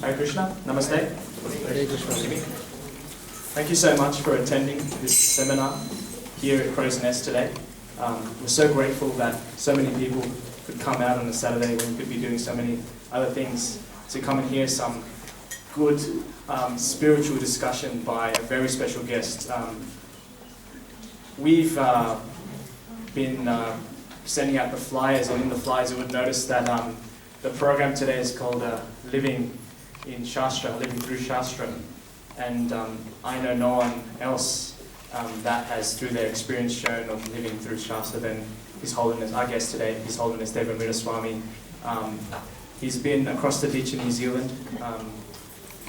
Hare Krishna, Namaste. Hare Krishna. Thank you so much for attending this seminar here at Crow's Nest today. We're so grateful that so many people could come out on a Saturday when we could be doing so many other things to come and hear some good spiritual discussion by a very special guest. We've been sending out the flyers, and in the flyers you would notice that the program today is called Living in Shastra, Living through Shastra. And I know no one else that has, through their experience, shown of living through Shastra than His Holiness, our guest today, His Holiness Devamrita Swami. He's been across the ditch in New Zealand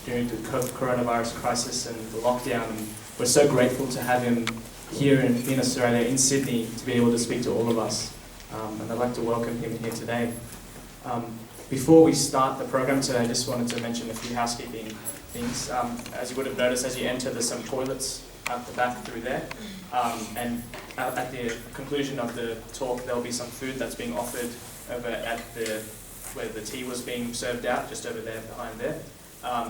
during the coronavirus crisis and the lockdown. And we're so grateful to have him here in Australia, in Sydney, to be able to speak to all of us. And I'd like to welcome him here today. Before we start the program today, I just wanted to mention a few housekeeping things. As you would have noticed, as you enter, there's some toilets out the back through there. And at the conclusion of the talk, there'll be some food that's being offered over at where the tea was being served out, just over there behind there.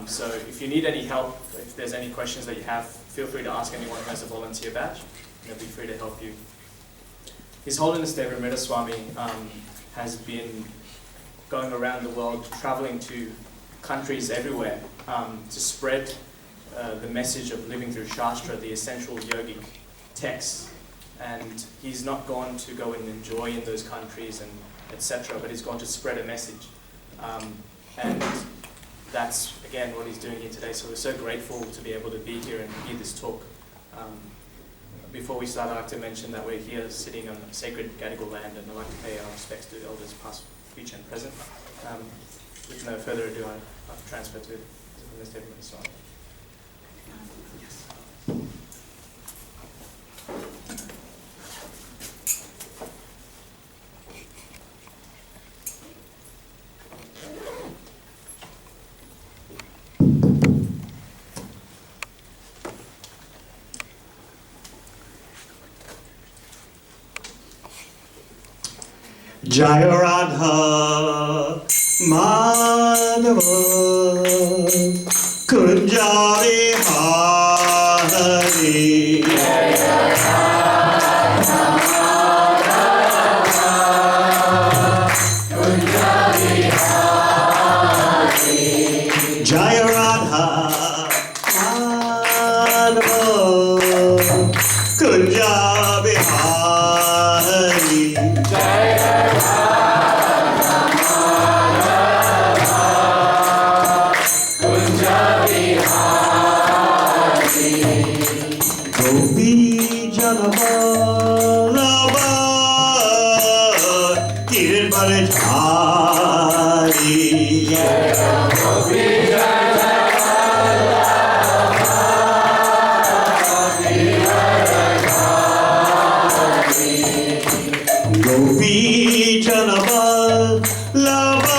So if you need any help, if there's any questions that you have, feel free to ask anyone who has a volunteer badge, and they'll be free to help you. His Holiness Devamrita Swami has been going around the world, traveling to countries everywhere to spread the message of living through Shastra, the essential yogic texts. And he's not gone to go and enjoy in those countries and etc., but he's gone to spread a message. And that's, again, what he's doing here today. So we're so grateful to be able to be here and hear this talk. Before we start, I'd like to mention that we're here sitting on sacred Gadigal land, and I'd like to pay our respects to the elders past, future and present. With no further ado, I'll transfer to Mr. Devamrita Swami. Yes. Jaya Radha Madhava Kunja Vihari Jaya Radha Madhava Kunja Vihari Jaya Radha Madhava Kunja Vihari Jaya Gopi Janavallabha Girirvarajhari Gopi Janavallabha Girirvarajhari Gopi Janavallabha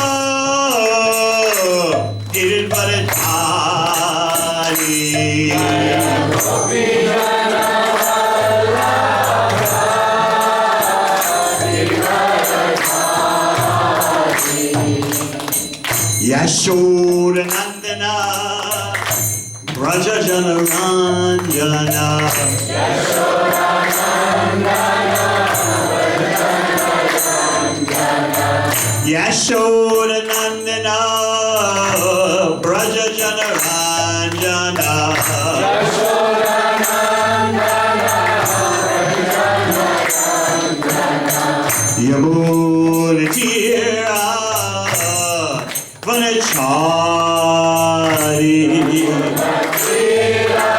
Girirvarajhari Gopi Yashoda Nandana Braja Jana Ranjana Yashoda Nandana Yashoda Nandana Braja Jana Ranjana Yashoda Nandana Yamuna Tira Vanachari Yamuna Tira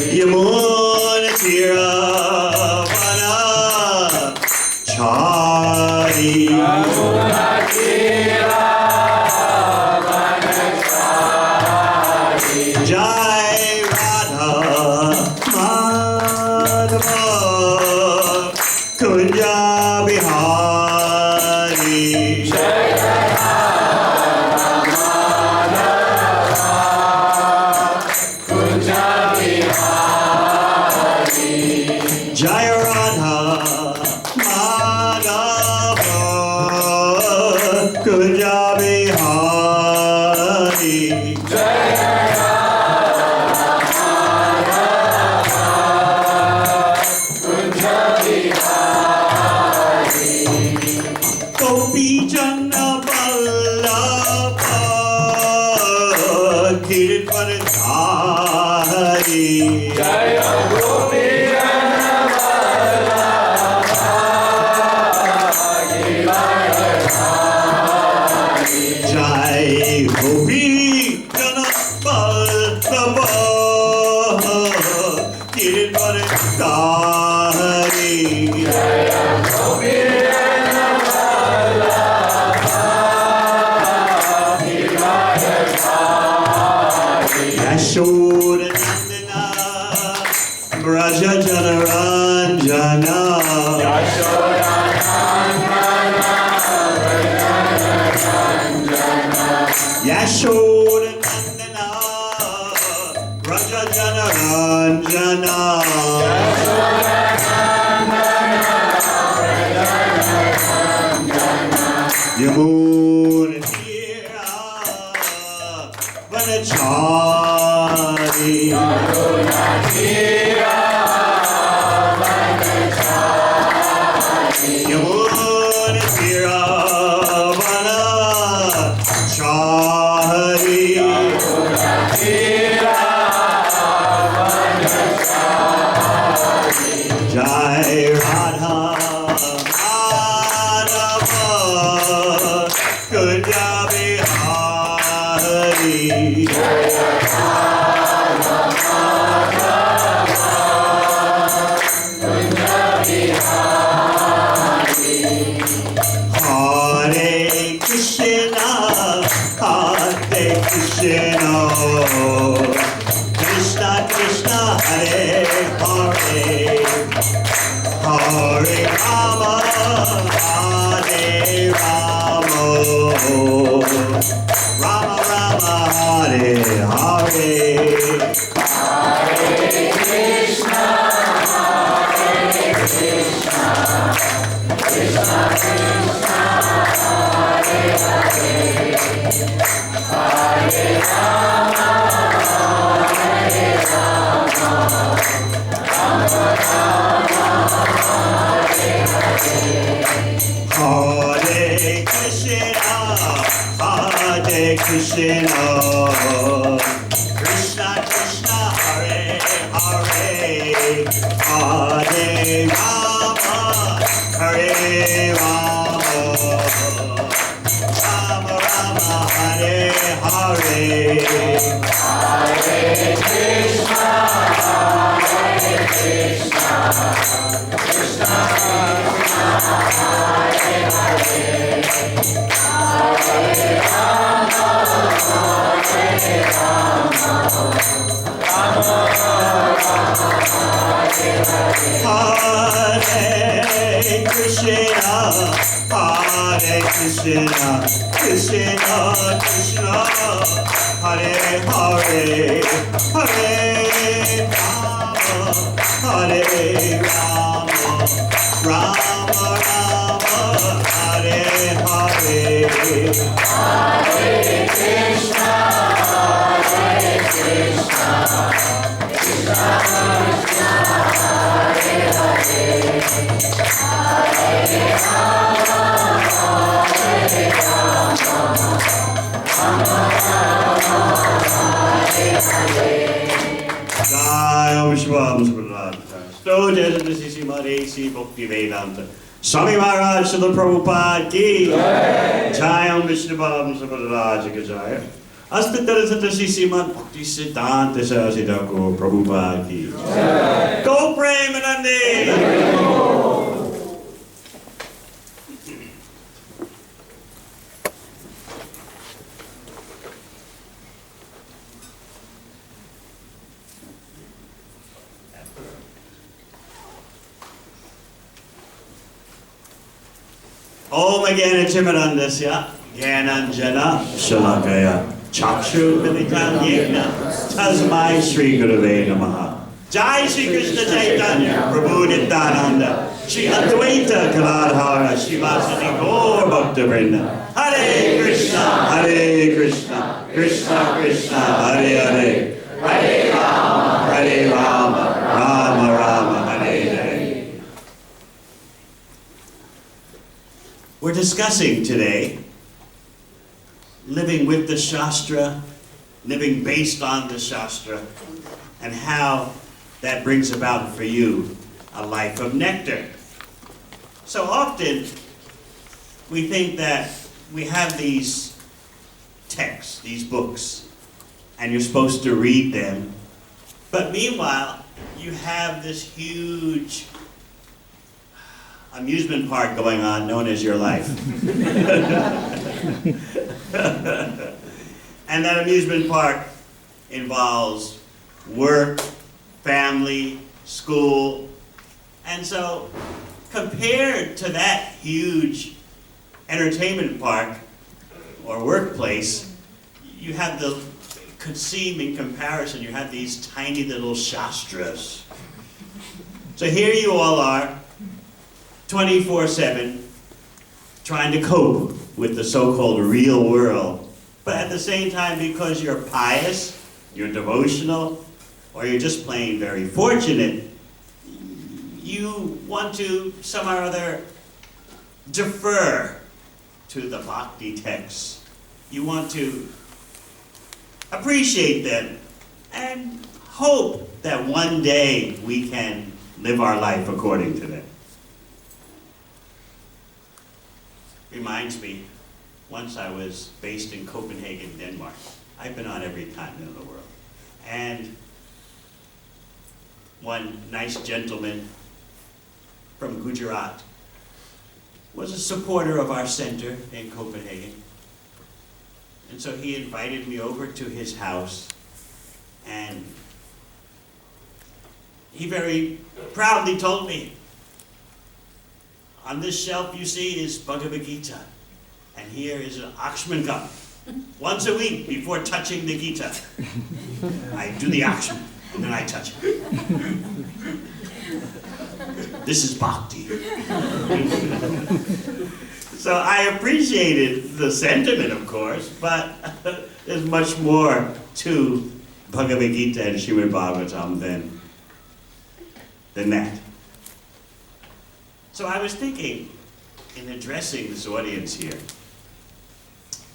Vanachari Yamuna Tira Vanachari Jai Radha Madhava Kunja Bihari Jai Radha Madhava Kunja Bihari Kunja Bihari. Gopi Jana Vallabha Kirpadhari. Jaya Gopi Jana Vallabha Kirpadhari. Jai Gopi Jana Vallabha Kirpadhari. Jaya Gopi Jana Vallabha Kirpadhari. Yashoda Nandana Braja Jana Ranjana. Yashoda Nandana Yashoda Nandana Braja Jana Ranjana. Yamuna Tira Vanachari. Yamuna Tira Vanachari. Yamuna Tira Vanachari. Yamuna Tira Vanachari. Jai Radha Madhava Kunja Bihari. Hare Krishna, Hare Krishna, Krishna Krishna, Hare Hare, Hare Rama, Hare Rama, Rama Rama, Hare Hare. Hare Krishna, Hare Krishna, Krishna Krishna, Hare Hare, Hare Rama, Hare Rama, Rama Rama, Hare Hare. Hare Krishna, Hare Krishna, Krishna Krishna, Hare Hare, Hare Rama, Hare Rama, Rama Rama, Hare Hare. Hare Krishna, Hare Krishna, Krishna Krishna, Hare Hare, Hare Rama, Hare Rama, Rama Rama, Hare Hare. Hare Krishna, Hare Krishna, Krishna Krishna, Hare Hare, Hare Rama, Hare Rama, Rama Rama, Hare Hare. Jai Om Shvam Subhadra. Sto Jai Sisi Madhesi Bhakti Vedanta. Swami Maharaj Srila Prabhupada ki Jai Om Vishnu Bhavam Subhadra Jaya. Aspitara Sata Sisi Mad Bhakti Siddhanta Saraswati Thakur Prabhupada ki Go Premanande. Om Agena Chimarandasya Gyananjana Shalakaya Chakshu Vidikanyena Tasmai Sri Gurave Namaha. Jai Sri Krishna Chaitanya Prabhu Nityananda Shri Advaita Kaladhara Shivasani Gaur Bhakta Vrinda. Hare Hare Krishna, Krishna Krishna, Hare Hare, Hare Rama, Rama Rama, Hare Hare. We're discussing today living with the Shastra, living based on the Shastra, and how that brings about for you a life of nectar. So often, we think that we have these texts, these books, and you're supposed to read them. But meanwhile, you have this huge amusement park going on known as your life. And that amusement park involves work, family, school. And so, compared to that huge entertainment park or workplace, you have could seem in comparison, you have these tiny little shastras. So here you all are, 24/7, trying to cope with the so-called real world. But at the same time, because you're pious, you're devotional, or you're just plain very fortunate, you want to somehow or other defer to the bhakti texts. You want to appreciate them and hope that one day we can live our life according to them. Reminds me, once I was based in Copenhagen, Denmark. I've been on every continent in the world. And one nice gentleman from Gujarat was a supporter of our center in Copenhagen. And so he invited me over to his house, and he very proudly told me, on this shelf you see is Bhagavad Gita, and here is an Akshman cup. Once a week before touching the Gita, I do the Akshman, and then I touch it. This is bhakti. So I appreciated the sentiment, of course, but there's much more to Bhagavad Gita and Srimad Bhagavatam than that. So I was thinking, in addressing this audience here,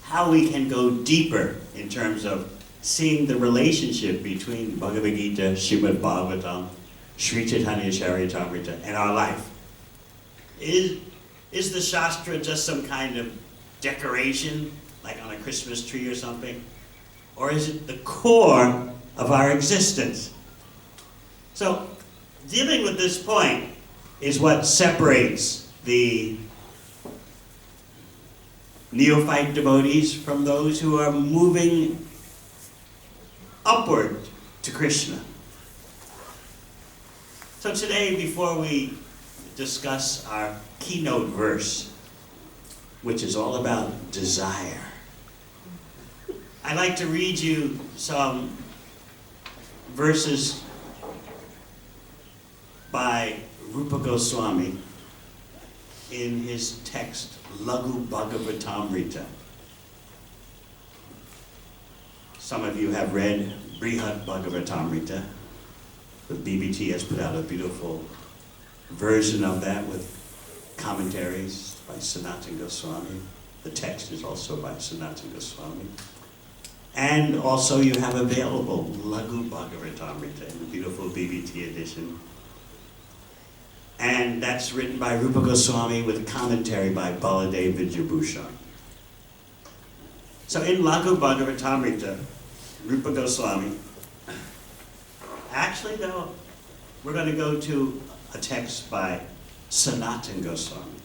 how we can go deeper in terms of seeing the relationship between Bhagavad Gita, Srimad Bhagavatam, Sri Chaitanya Charitamrita, and our life. Is the Shastra just some kind of decoration, like on a Christmas tree or something? Or is it the core of our existence? So, dealing with this point is what separates the neophyte devotees from those who are moving upward to Krishna. So today, before we discuss our keynote verse, which is all about desire, I'd like to read you some verses by Rupa Goswami in his text, Lagu Bhagavatamrita. Some of you have read Brihat Bhagavatamrita. The BBT has put out a beautiful version of that with commentaries by Sanatana Goswami. The text is also by Sanatana Goswami. And also you have available Lagu Bhagavatamrita in the beautiful BBT edition. And that's written by Rupa Goswami with commentary by Baladev Vidyabhushan. So in Lagu Bhagavatamrita, Rupa Goswami, actually though, we're going to go to a text by Sanatana Goswami,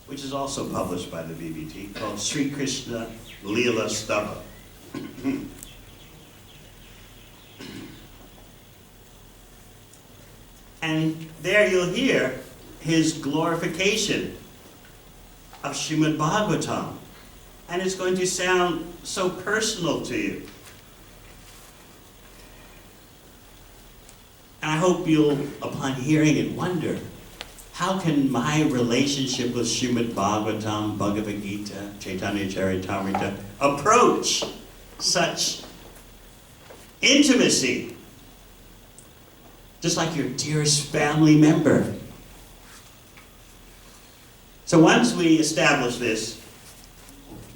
which is also published by the BBT, called Sri Krishna Leela Stava. And there you'll hear his glorification of Srimad Bhagavatam. And it's going to sound so personal to you. And I hope you'll, upon hearing it, wonder, how can my relationship with Srimad Bhagavatam, Bhagavad Gita, Chaitanya Charitamrita approach such intimacy? Just like your dearest family member. So once we establish this,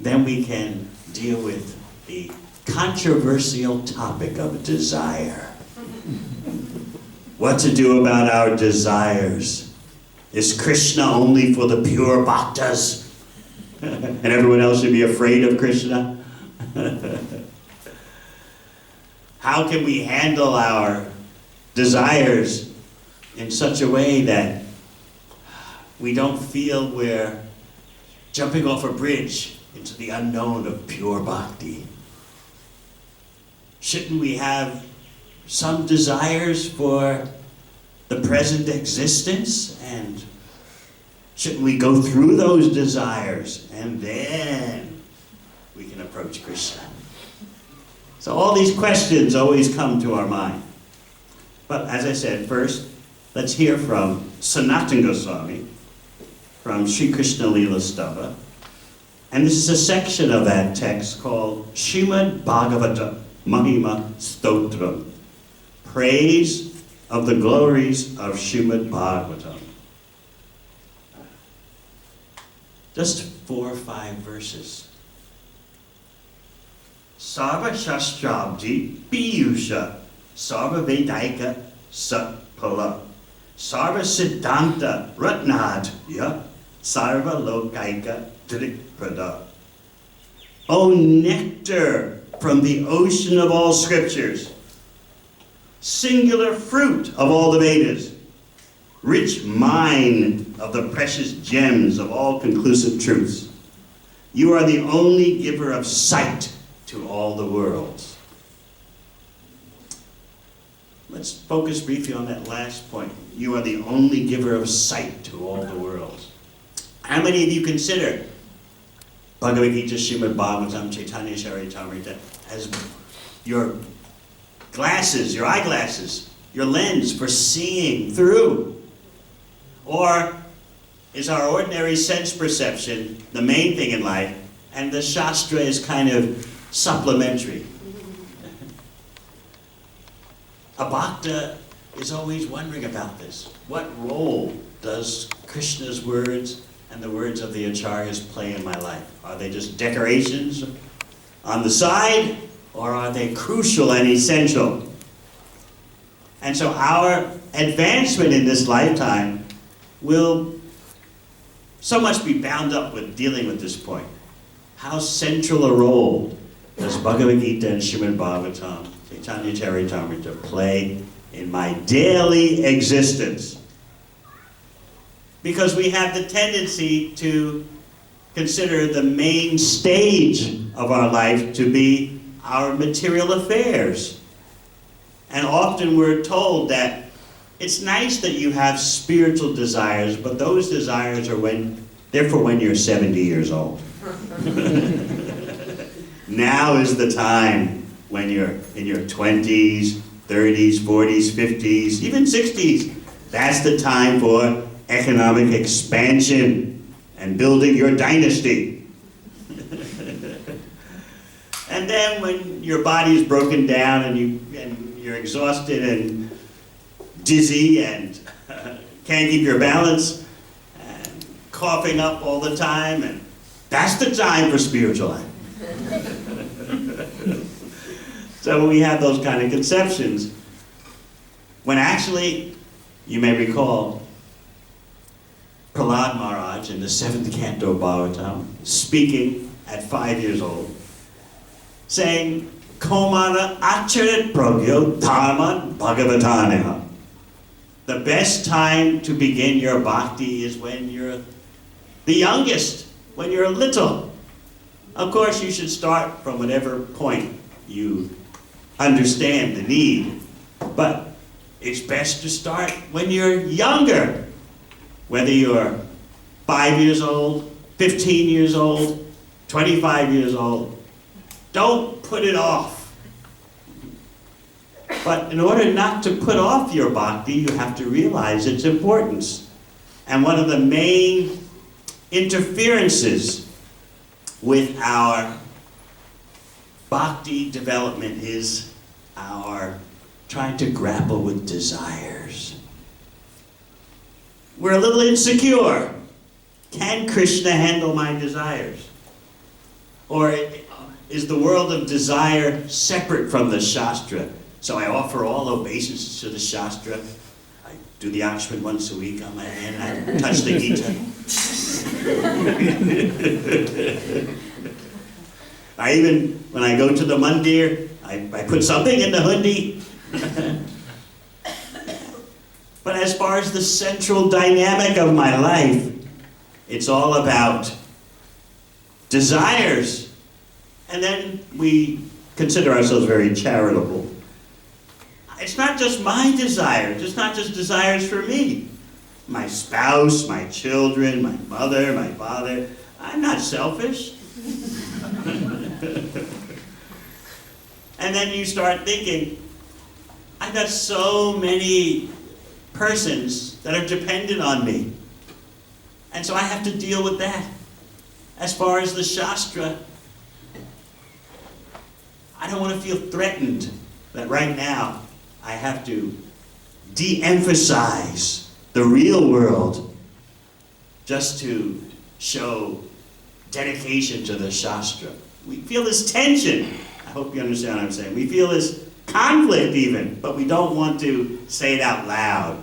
then we can deal with the controversial topic of desire. What to do about our desires? Is Krishna only for the pure bhaktas? And everyone else should be afraid of Krishna? How can we handle our desires in such a way that we don't feel we're jumping off a bridge into the unknown of pure bhakti? Shouldn't we have some desires for the present existence? And shouldn't we go through those desires and then we can approach Krishna? So all these questions always come to our mind. But as I said, first, let's hear from Sanatana Goswami from Sri Krishna Lila Stava. And this is a section of that text called Srimad Bhagavata Mahima Stotram, praise of the glories of Srimad Bhagavatam. Just 4 or 5 verses. Sarva Shastrabdi Piyusha Sarva Vedaika Satpala Sarva Siddhanta Ratnadya Sarva Lokaika Drikprada. O nectar from the ocean of all scriptures, singular fruit of all the Vedas, rich mine of the precious gems of all conclusive truths, you are the only giver of sight to all the worlds. Let's focus briefly on that last point. You are the only giver of sight to all the worlds. How many of you consider Bhagavad Gita, Srimad Bhagavatam, Chaitanya Charitamrita as your glasses, your eyeglasses, your lens for seeing through? Or is our ordinary sense perception the main thing in life, and the Shastra is kind of supplementary? A bhakta is always wondering about this. What role does Krishna's words and the words of the acharyas play in my life? Are they just decorations on the side, or are they crucial and essential? And so our advancement in this lifetime will so much be bound up with dealing with this point. How central a role does Bhagavad Gita and Srimad Bhagavatam, Chaitanya Charitamrita play in my daily existence? Because we have the tendency to consider the main stage of our life to be our material affairs. And often we're told that it's nice that you have spiritual desires, but those desires are they're for when you're 70 years old. Now is the time when you're in your 20s, 30s, 40s, 50s, even 60s. That's the time for economic expansion and building your dynasty. And then when your body is broken down and you're exhausted and dizzy and can't keep your balance and coughing up all the time, and that's the time for spiritual life. So we have those kind of conceptions, when actually, you may recall, Prahlad Maharaj in the 7th canto of Bhagavatam, speaking at 5 years old, saying, Komana acharit pragyo dharman bhagavataneha. The best time to begin your bhakti is when you're the youngest, when you're little. Of course, you should start from whatever point you understand the need, but it's best to start when you're younger. Whether you're 5 years old, 15 years old, 25 years old, don't put it off. But in order not to put off your bhakti, you have to realize its importance. And one of the main interferences with our bhakti development is our trying to grapple with desires. We're a little insecure. Can Krishna handle my desires? Or is the world of desire separate from the Shastra? So I offer all obeisances to the Shastra. I do the Akshman once a week on my hand, and I touch the Gita. When I go to the mandir, I put something in the hundi. But as far as the central dynamic of my life, it's all about desires. And then we consider ourselves very charitable. It's not just my desires. It's not just desires for me. My spouse, my children, my mother, my father. I'm not selfish. And then you start thinking, I've got so many persons that are dependent on me. And so I have to deal with that. As far as the Shastra, I don't want to feel threatened that right now I have to de-emphasize the real world just to show dedication to the Shastra. We feel this tension. I hope you understand what I'm saying. We feel this conflict even, but we don't want to say it out loud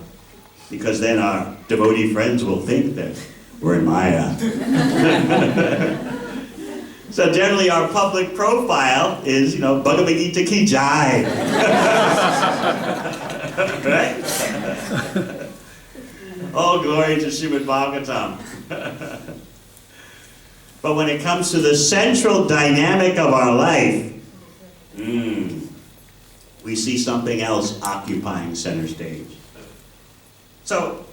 because then our devotee friends will think that we're in Maya. So generally our public profile is, Bhagavad Gita ki jai. Right? All glory to Srimad Bhagavatam. But when it comes to the central dynamic of our life, we see something else occupying center stage. So,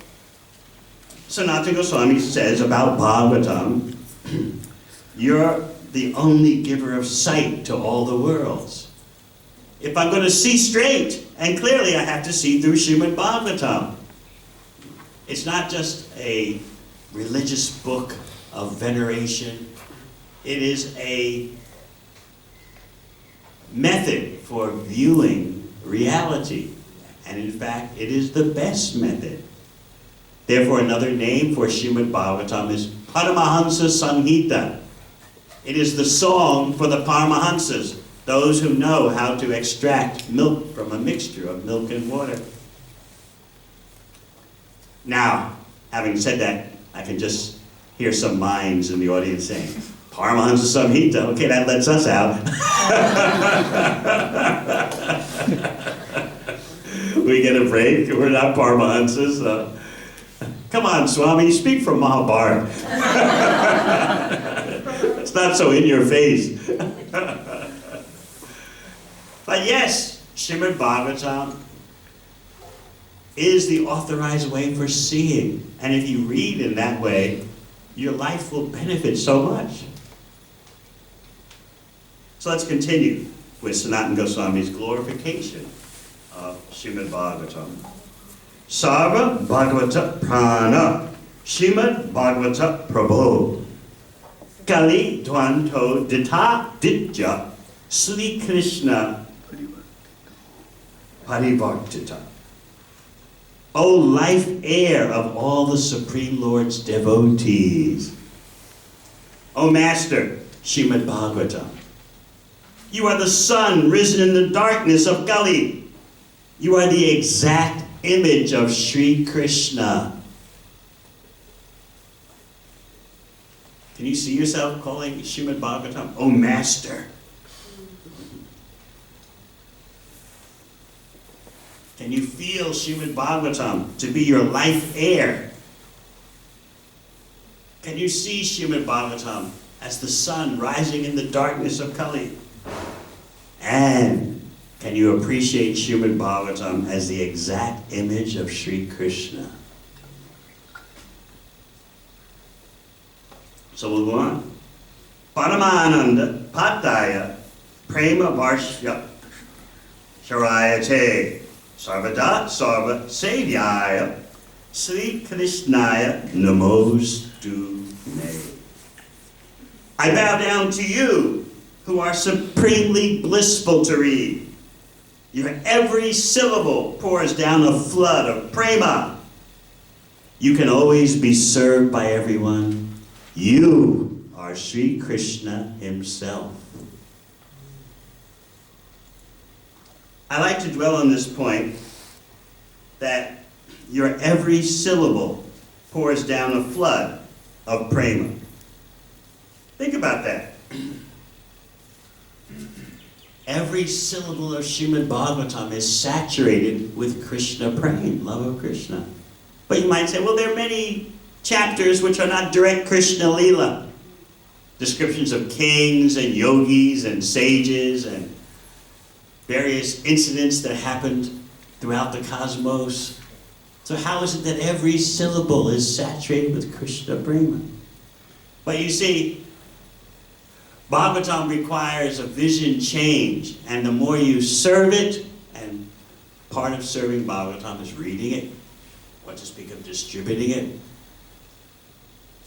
Sanatana Goswami says about Bhagavatam, you're the only giver of sight to all the worlds. If I'm going to see straight and clearly, I have to see through Srimad Bhagavatam. It's not just a religious book of veneration. It is a method for viewing reality. And in fact, it is the best method. Therefore, another name for Srimad Bhagavatam is Paramahansa Samhita. It is the song for the Paramahansas, those who know how to extract milk from a mixture of milk and water. Now, having said that, I can just hear some minds in the audience saying, Paramahansa Samhita, okay, that lets us out. We get a break, we're not Paramahansas. Come on, Swami, speak from Mahabharata. It's not so in your face. But yes, Srimad Bhagavatam is the authorized way for seeing. And if you read in that way, your life will benefit so much. So let's continue with Sanatana Goswami's glorification of Srimad Bhagavatam. Sarva Bhagavata Prana Srimad Bhagavata Prabhu Kali Dvanto Dita Ditya Sri Krishna Parivartita. O life heir of all the Supreme Lord's devotees. O Master, Srimad Bhagavatam. You are the sun risen in the darkness of Kali. You are the exact image of Sri Krishna. Can you see yourself calling Srimad Bhagavatam, O Master? Can you feel Srimad Bhagavatam to be your life heir? Can you see Srimad Bhagavatam as the sun rising in the darkness of Kali? And can you appreciate Srimad Bhagavatam as the exact image of Sri Krishna? So we'll go on. Paramananda Pataya Prema Varshya Sharayate Sarvada Sarva Sevyaya Sri Krishnaya Namostu Me. I bow down to you, who are supremely blissful to read. Your every syllable pours down a flood of prema. You can always be served by everyone. You are Sri Krishna himself. I like to dwell on this point that your every syllable pours down a flood of prema. Think about that. Every syllable of Srimad Bhagavatam is saturated with Krishna prema, love of Krishna. But you might say, well, there are many chapters which are not direct Krishna Leela. Descriptions of kings and yogis and sages and various incidents that happened throughout the cosmos. So how is it that every syllable is saturated with Krishna prema? But you see, Bhagavatam requires a vision change, and the more you serve it, and part of serving Bhagavatam is reading it, what to speak of distributing it.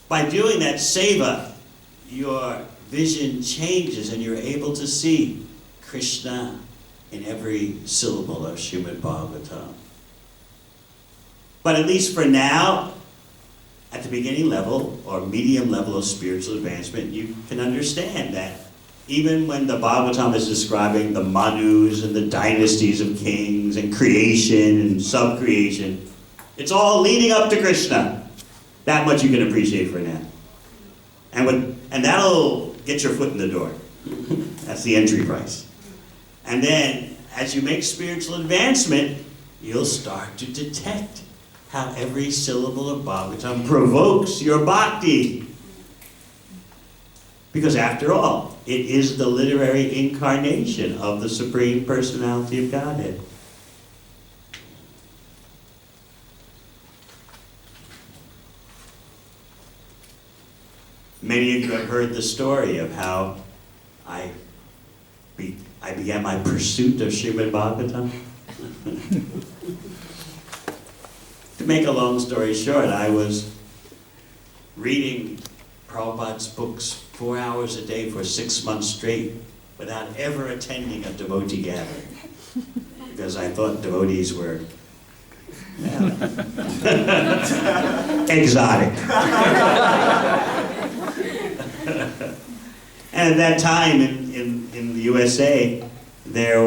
By doing that seva, your vision changes and you're able to see Krishna in every syllable of Srimad Bhagavatam. But at least for now, at the beginning level or medium level of spiritual advancement, you can understand that even when the Bhagavatam is describing the Manus and the dynasties of kings and creation and sub-creation, it's all leading up to Krishna. That much you can appreciate for now. And that'll get your foot in the door. That's the entry price. And then, as you make spiritual advancement, you'll start to detect how every syllable of Bhagavatam provokes your bhakti. Because after all, it is the literary incarnation of the Supreme Personality of Godhead. Many of you have heard the story of how I began my pursuit of Srimad Bhagavatam. To make a long story short, I was reading Prabhupada's books 4 hours a day for 6 months straight without ever attending a devotee gathering. Because I thought devotees were exotic. And at that time in the USA, there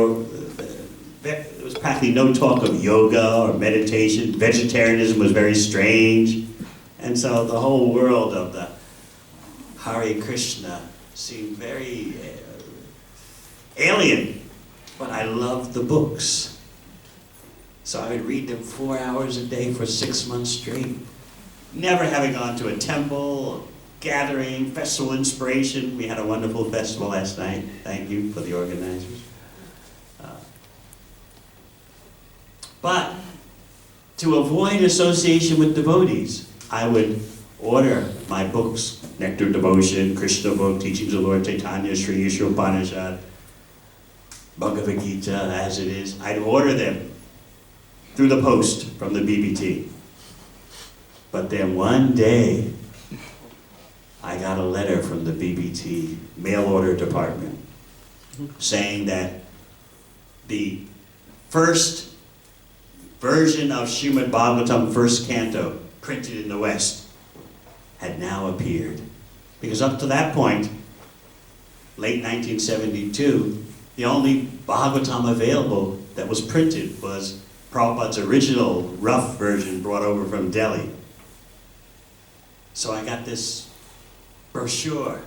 was practically no talk of yoga or meditation. Vegetarianism was very strange. And so the whole world of the Hare Krishna seemed very alien. But I loved the books. So I would read them 4 hours a day for 6 months straight. Never having gone to a temple, gathering, festival inspiration. We had a wonderful festival last night. Thank you for the organizers. But to avoid association with devotees, I would order my books, Nectar Devotion, Krishna Book, Teachings of Lord Chaitanya, Sri Isha Upanishad, Bhagavad Gita as it is. I'd order them through the post from the BBT. But then one day, I got a letter from the BBT mail order department saying that the first version of Srimad Bhagavatam, first canto, printed in the West, had now appeared. Because up to that point, late 1972, the only Bhagavatam available that was printed was Prabhupada's original rough version brought over from Delhi. So I got this brochure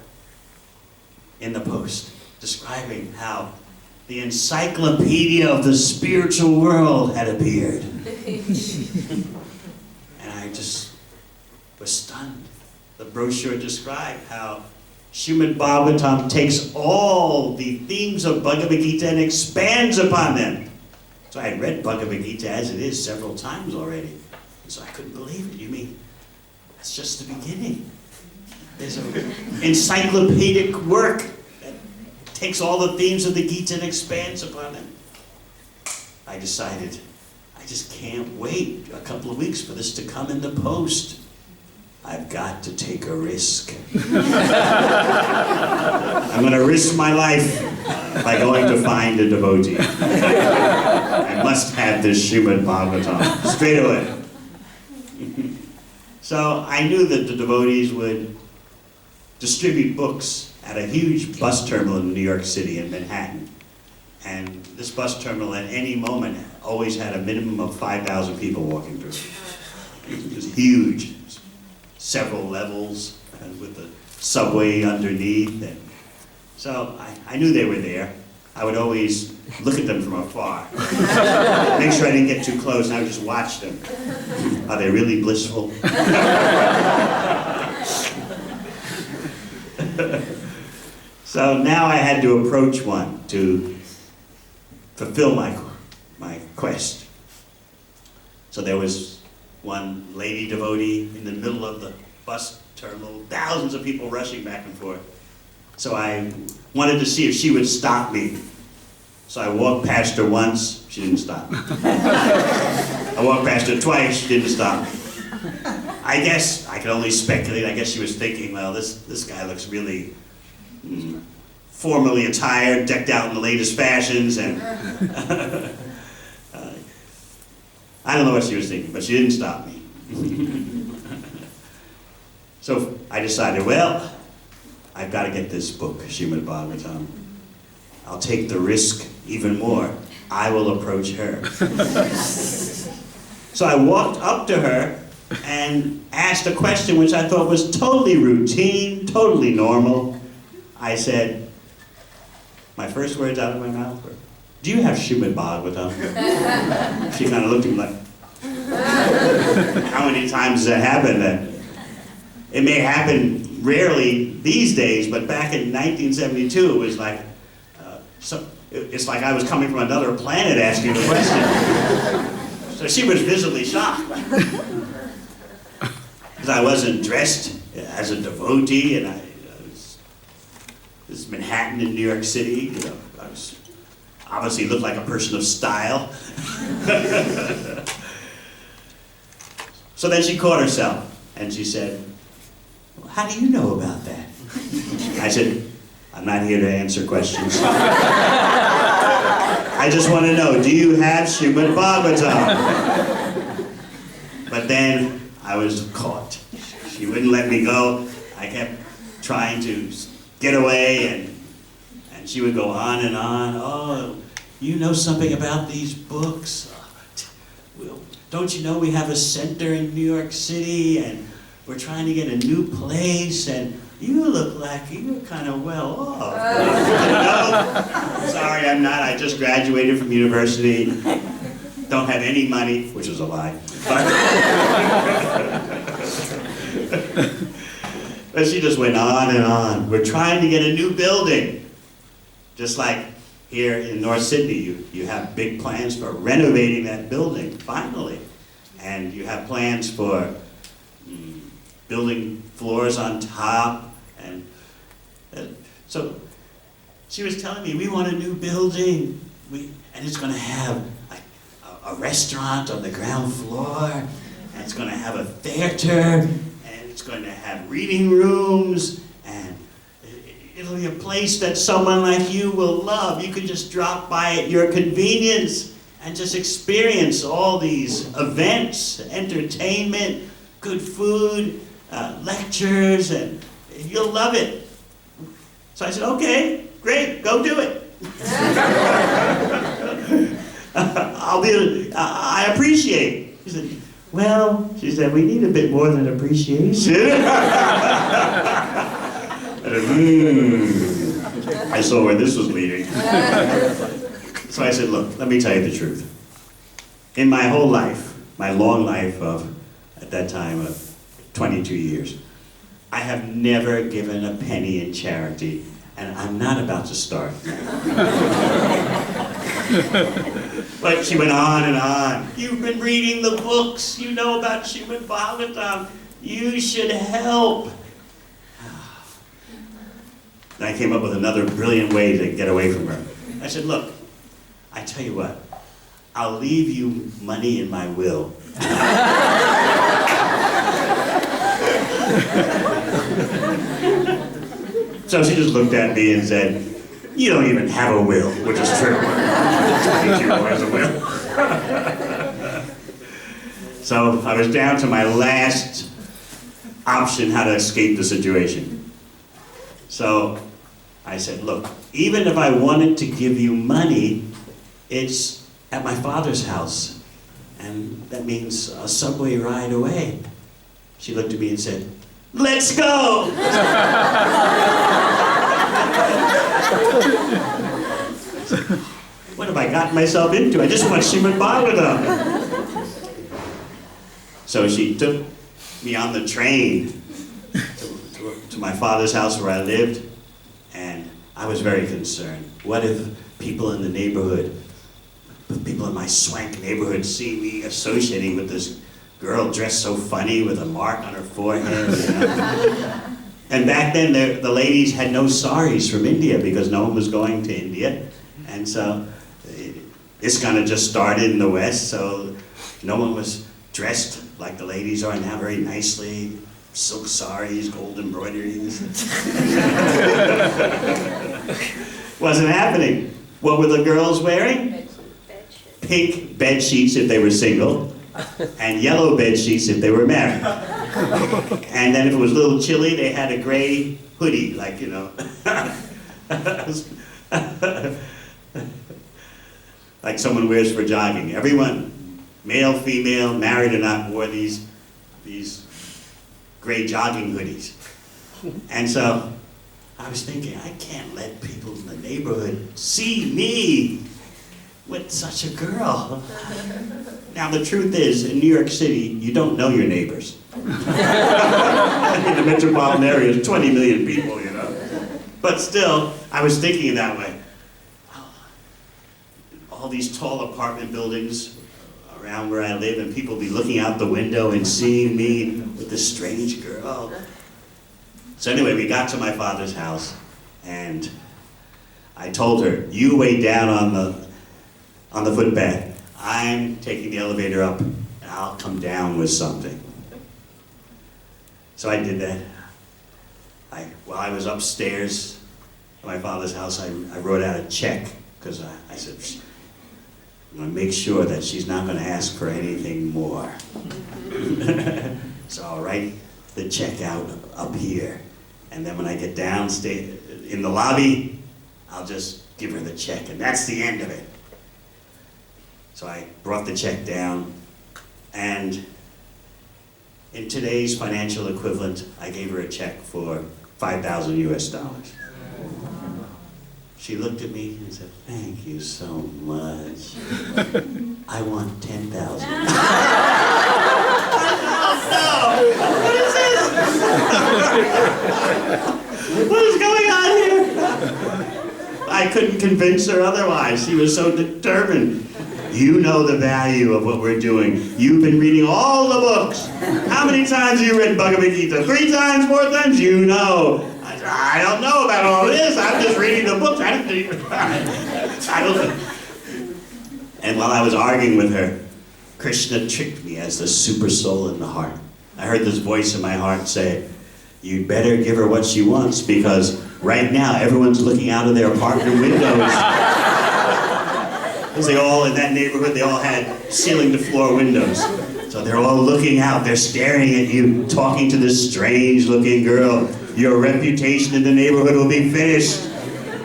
in the post describing how the encyclopedia of the spiritual world had appeared. And I just was stunned. The brochure described how Srimad Bhagavatam takes all the themes of Bhagavad Gita and expands upon them. So I had read Bhagavad Gita as it is several times already. And so I couldn't believe it. You mean, that's just the beginning. There's an encyclopedic work that takes all the themes of the Gita and expands upon them. I decided, I just can't wait a couple of weeks for this to come in the post. I've got to take a risk. I'm going to risk my life by going to find a devotee. I must have this Srimad Bhagavatam straight away. So I knew that the devotees would distribute books at a huge bus terminal in New York City, in Manhattan. And this bus terminal at any moment always had a minimum of 5,000 people walking through. It was huge, several levels, and with the subway underneath. And so I knew they were there. I would always look at them from afar, make sure I didn't get too close, and I would just watch them. Are they really blissful? So now I had to approach one to fulfill my quest. So there was one lady devotee in the middle of the bus terminal, thousands of people rushing back and forth. So I wanted to see if she would stop me. So I walked past her once, she didn't stop. I walked past her twice, she didn't stop. I guess, I could only speculate, I guess she was thinking, well, this guy looks really formally attired, decked out in the latest fashions, and I don't know what she was thinking, but she didn't stop me. So I decided, well, I've got to get this book, Srimad Bhagavatam. I'll take the risk even more. I will approach her. So I walked up to her and asked a question which I thought was totally routine, totally normal. I said, my first words out of my mouth were, do you have Srimad Bhagavatam? She kind of looked at me like, how many times does that happen? It may happen rarely these days, but back in 1972, it was like, it's like I was coming from another planet asking the question. So she was visibly shocked. Because I wasn't dressed as a devotee, and I was, this is Manhattan in New York City, you know, I was obviously looked like a person of style. So then she caught herself, and she said, well, how do you know about that? I said, I'm not here to answer questions. I just want to know, do you have Srimad Bhagavatam? But then I was caught. She wouldn't let me go. I kept trying to get away, and she would go on and on. Oh, you know something about these books? Well, don't you know we have a center in New York City, and we're trying to get a new place, and you look like you're kind of well off. No, sorry, I'm not. I just graduated from university. Don't have any money, which is a lie. But she just went on and on. We're trying to get a new building. Just like here in North Sydney, you have big plans for renovating that building, finally. And you have plans for building floors on top. And so she was telling me, we want a new building, and it's going to have a restaurant on the ground floor, and it's going to have a theater, and it's going to have reading rooms, and it'll be a place that someone like you will love. You can just drop by at your convenience and just experience all these events, entertainment, good food, lectures, and you'll love it. So I said, okay, great, go do it. I appreciate. She said, well, she said, we need a bit more than appreciation. I saw where this was leading. So I said, look, let me tell you the truth. In my whole life, my long life of, at that time, of 22 years, I have never given a penny in charity, and I'm not about to start. But she went on and on. You've been reading the books, you know about Srimad Bhagavatam, you should help. And I came up with another brilliant way to get away from her. I said, look, I tell you what, I'll leave you money in my will. So she just looked at me and said, you don't even have a will, which is true. 22 has a will. So I was down to my last option how to escape the situation. So I said, look, even if I wanted to give you money, it's at my father's house. And that means a subway ride away. She looked at me and said, let's go! What have I gotten myself into? I just want Srimad Bhagavatam. So she took me on the train to my father's house where I lived, and I was very concerned. What if people in the neighborhood, people in my swank neighborhood see me associating with this girl dressed so funny with a mark on her forehead, you know? And back then, the ladies had no saris from India because no one was going to India. And so this kind of just started in the West, so no one was dressed like the ladies are now, very nicely. Silk saris, gold embroideries. Wasn't happening. What were the girls wearing? Pink bed sheets if they were single, and yellow bed sheets if they were married. And then if it was a little chilly, they had a gray hoodie, like, you know. Like someone wears for jogging. Everyone, male, female, married or not, wore these gray jogging hoodies. And so I was thinking, I can't let people in the neighborhood see me with such a girl. Now the truth is, in New York City, you don't know your neighbors. In the metropolitan area, there's 20 million people, you know. But still, I was thinking that way. All these tall apartment buildings around where I live, and people be looking out the window and seeing me with this strange girl. So anyway, we got to my father's house, and I told her, you wait down on the footpath. I'm taking the elevator up, and I'll come down with something. So I did that. While I was upstairs at my father's house, I wrote out a check, because I said, I'm going to make sure that she's not going to ask for anything more. So I'll write the check out up here, and then when I get downstairs in the lobby, I'll just give her the check, and that's the end of it. So I brought the check down, and in today's financial equivalent, I gave her a check for $5,000 US. She looked at me and said, thank you so much. I want 10,000. Oh, what is this? What is going on here? I couldn't convince her otherwise. She was so determined. You know the value of what we're doing. You've been reading all the books. How many times have you read Bhagavad Gita? 3 times, 4 times? You know. I don't know about all this. I'm just reading the books. I don't know. And while I was arguing with her, Krishna tricked me as the super soul in the heart. I heard this voice in my heart say, you'd better give her what she wants, because right now everyone's looking out of their apartment windows. Because they all, in that neighborhood, they all had ceiling-to-floor windows. So they're all looking out, they're staring at you, talking to this strange-looking girl. Your reputation in the neighborhood will be finished.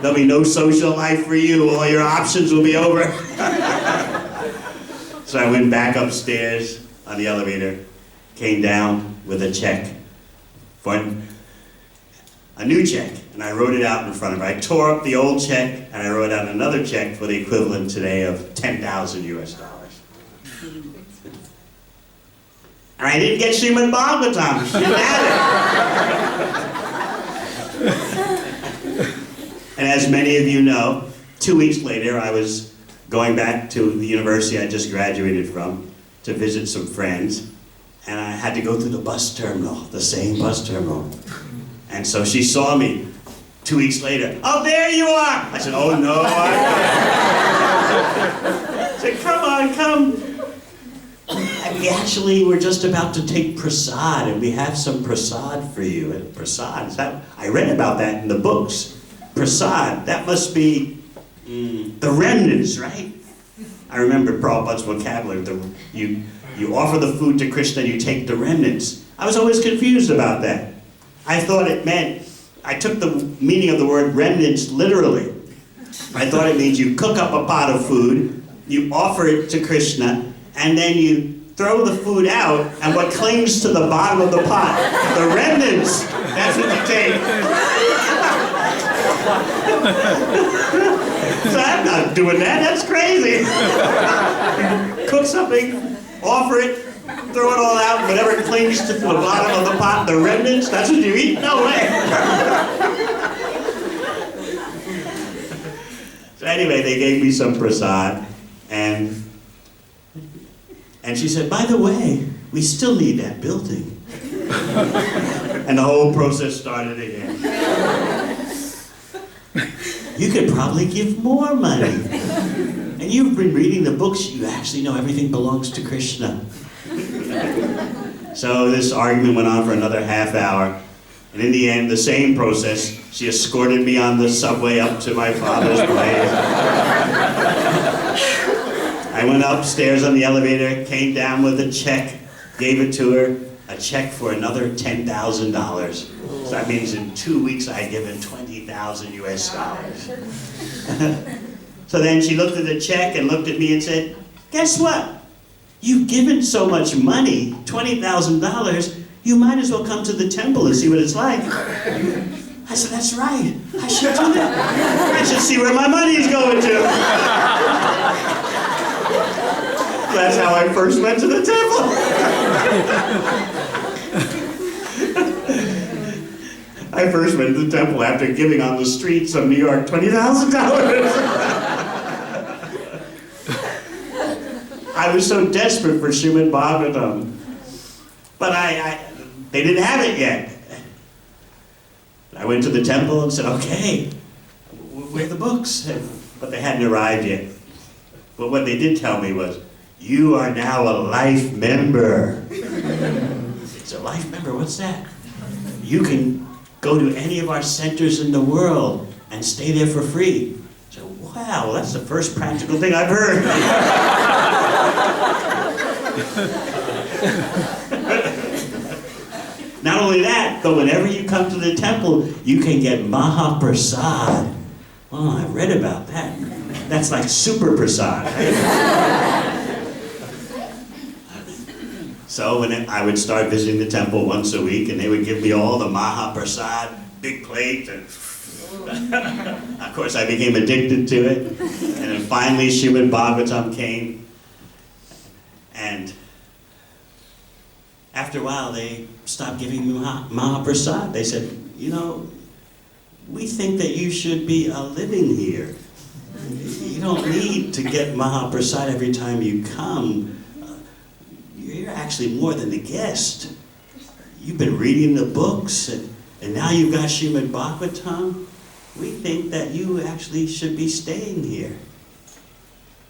There'll be no social life for you. All your options will be over. So I went back upstairs on the elevator, came down with a check for a new check, and I wrote it out in front of her. I tore up the old check, and I wrote out another check for the equivalent today of 10,000 US. And I didn't get Srimad Bhagavatam. She didn't have it. And as many of you know, 2 weeks later, I was going back to the university I just graduated from to visit some friends, and I had to go through the bus terminal, the same bus terminal. And so she saw me 2 weeks later. Oh, there you are! I said, oh no, I said, come on, come. And we actually were just about to take prasad, and we have some prasad for you. And prasad, I read about that in the books. Prasad, that must be the remnants, right? I remember Prabhupada's vocabulary. You offer the food to Krishna, and you take the remnants. I was always confused about that. I thought it meant, I took the meaning of the word remnants literally. I thought it means you cook up a pot of food, you offer it to Krishna, and then you throw the food out, and what clings to the bottom of the pot, the remnants, that's what you take. So I'm not doing that, that's crazy. Cook something, offer it, throw it all out, whatever clings to the bottom of the pot, the remnants, that's what you eat? No way. So anyway, they gave me some prasad, and she said, by the way, we still need that building. And the whole process started again. You could probably give more money. And you've been reading the books, you actually know everything belongs to Krishna. So this argument went on for another half hour. And in the end, the same process, she escorted me on the subway up to my father's place. I went upstairs on the elevator, came down with a check, gave it to her, a check for another $10,000. So that means in 2 weeks I had given 20,000 US dollars. So then she looked at the check and looked at me and said, guess what? You've given so much money, $20,000, you might as well come to the temple and see what it's like. I said, that's right, I should do that. I should see where my money's going to. That's how I first went to the temple. I first went to the temple after giving on the streets of New York $20,000. I was so desperate for Srimad Bhagavatam, but they didn't have it yet. I went to the temple and said, okay, where are the books? But they hadn't arrived yet. But what they did tell me was, you are now a life member. It's a life member, what's that? You can go to any of our centers in the world and stay there for free. So, wow, that's the first practical thing I've heard. Not only that, but whenever you come to the temple, you can get Mahaprasad. Oh, I read about that. That's like super prasad. So when I would start visiting the temple once a week, and they would give me all the Mahaprasad, big plate, and of course I became addicted to it. And then finally Srimad Bhagavatam came, and after a while they stopped giving me Mahaprasad. They said, you know, we think that you should be living here. You don't need to get Mahaprasad every time you come. You're actually more than a guest. You've been reading the books, and now you've got Srimad Bhagavatam. We think that you actually should be staying here.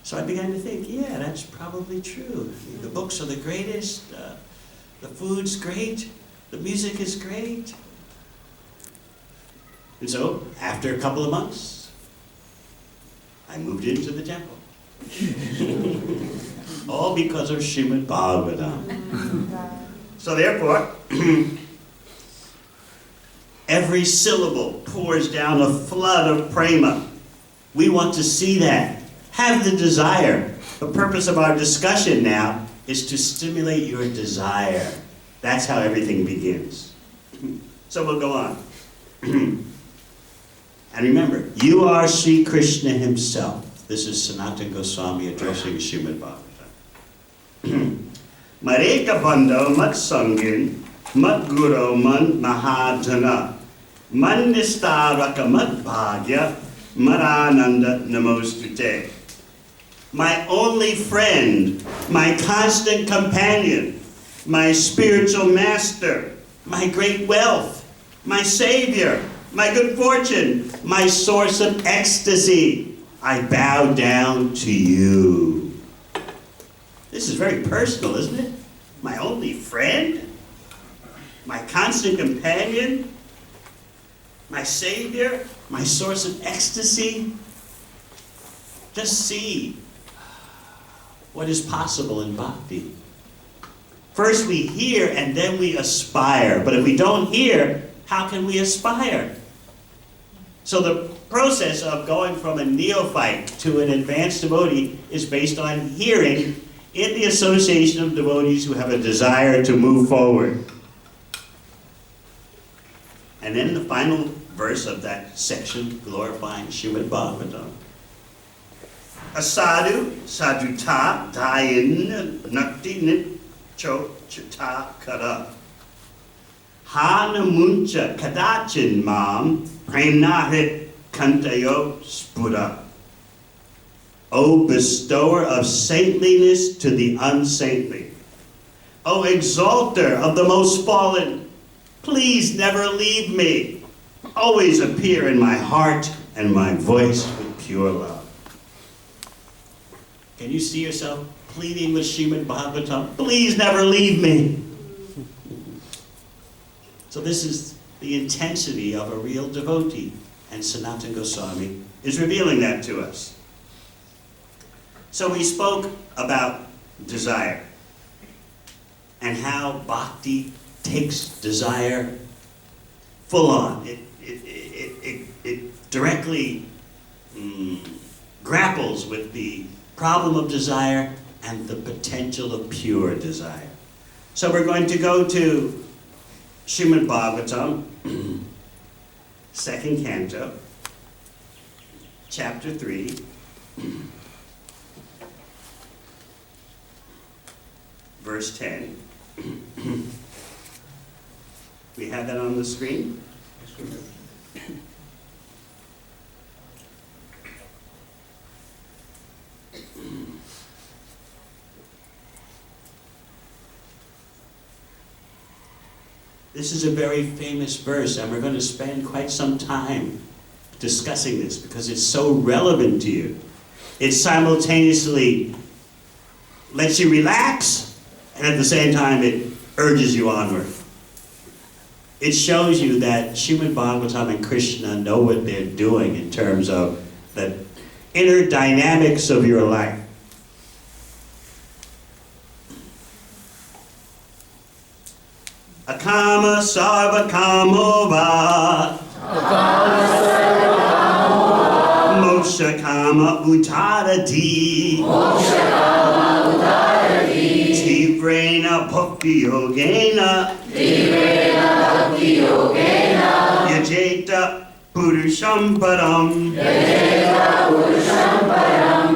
So I began to think, yeah, that's probably true. I mean, the books are the greatest, the food's great, the music is great. And so, after a couple of months, I moved into the temple. All because of Srimad Bhagavatam. So therefore, every syllable pours down a flood of prema. We want to see that. Have the desire. The purpose of our discussion now is to stimulate your desire. That's how everything begins. So we'll go on. And remember, you are Sri Krishna himself. This is Sanatana Goswami addressing Srimad Bhagavatam. Mareka Bando Mat Sangin, Mat Guru Man Mahajana, Man Nistaraka Mat Bhagya, Marananda Namostute. My only friend, my constant companion, my spiritual master, my great wealth, my savior, my good fortune, my source of ecstasy, I bow down to you. This is very personal, isn't it? My only friend? My constant companion? My savior? My source of ecstasy? Just see what is possible in bhakti. First we hear and then we aspire. But if we don't hear, how can we aspire? So the process of going from a neophyte to an advanced devotee is based on hearing in the association of devotees who have a desire to move forward. And then the final verse of that section, glorifying Srimad Bhagavatam. A sadhu, sadhuta, dayin, nakti nitcho chita kara. Hana muncha kadachin mam, premnahit kantayo spura. O bestower of saintliness to the unsaintly. O exalter of the most fallen, please never leave me. Always appear in my heart and my voice with pure love. Can you see yourself pleading with Srimad Bhagavatam? Please never leave me. So this is the intensity of a real devotee, and Sanatana Goswami is revealing that to us. So we spoke about desire and how bhakti takes desire full on. It directly grapples with the problem of desire and the potential of pure desire. So we're going to go to Srimad Bhagavatam, second canto, chapter 3, verse 10. We have that on the screen? This is a very famous verse, and we're going to spend quite some time discussing this because it's so relevant to you. It simultaneously lets you relax, and at the same time it urges you onward. It shows you that Srimad Bhagavatam and Krishna know what they're doing in terms of the inner dynamics of your life. Akama sarva kamo va. Akama sarva kamo va. Moksha kama uttarati. Moksha kama uttarati. Tivrena bhakti yogena. Tivrena bhakti yogena. Yajeta purusham param. Yajeta purusham param.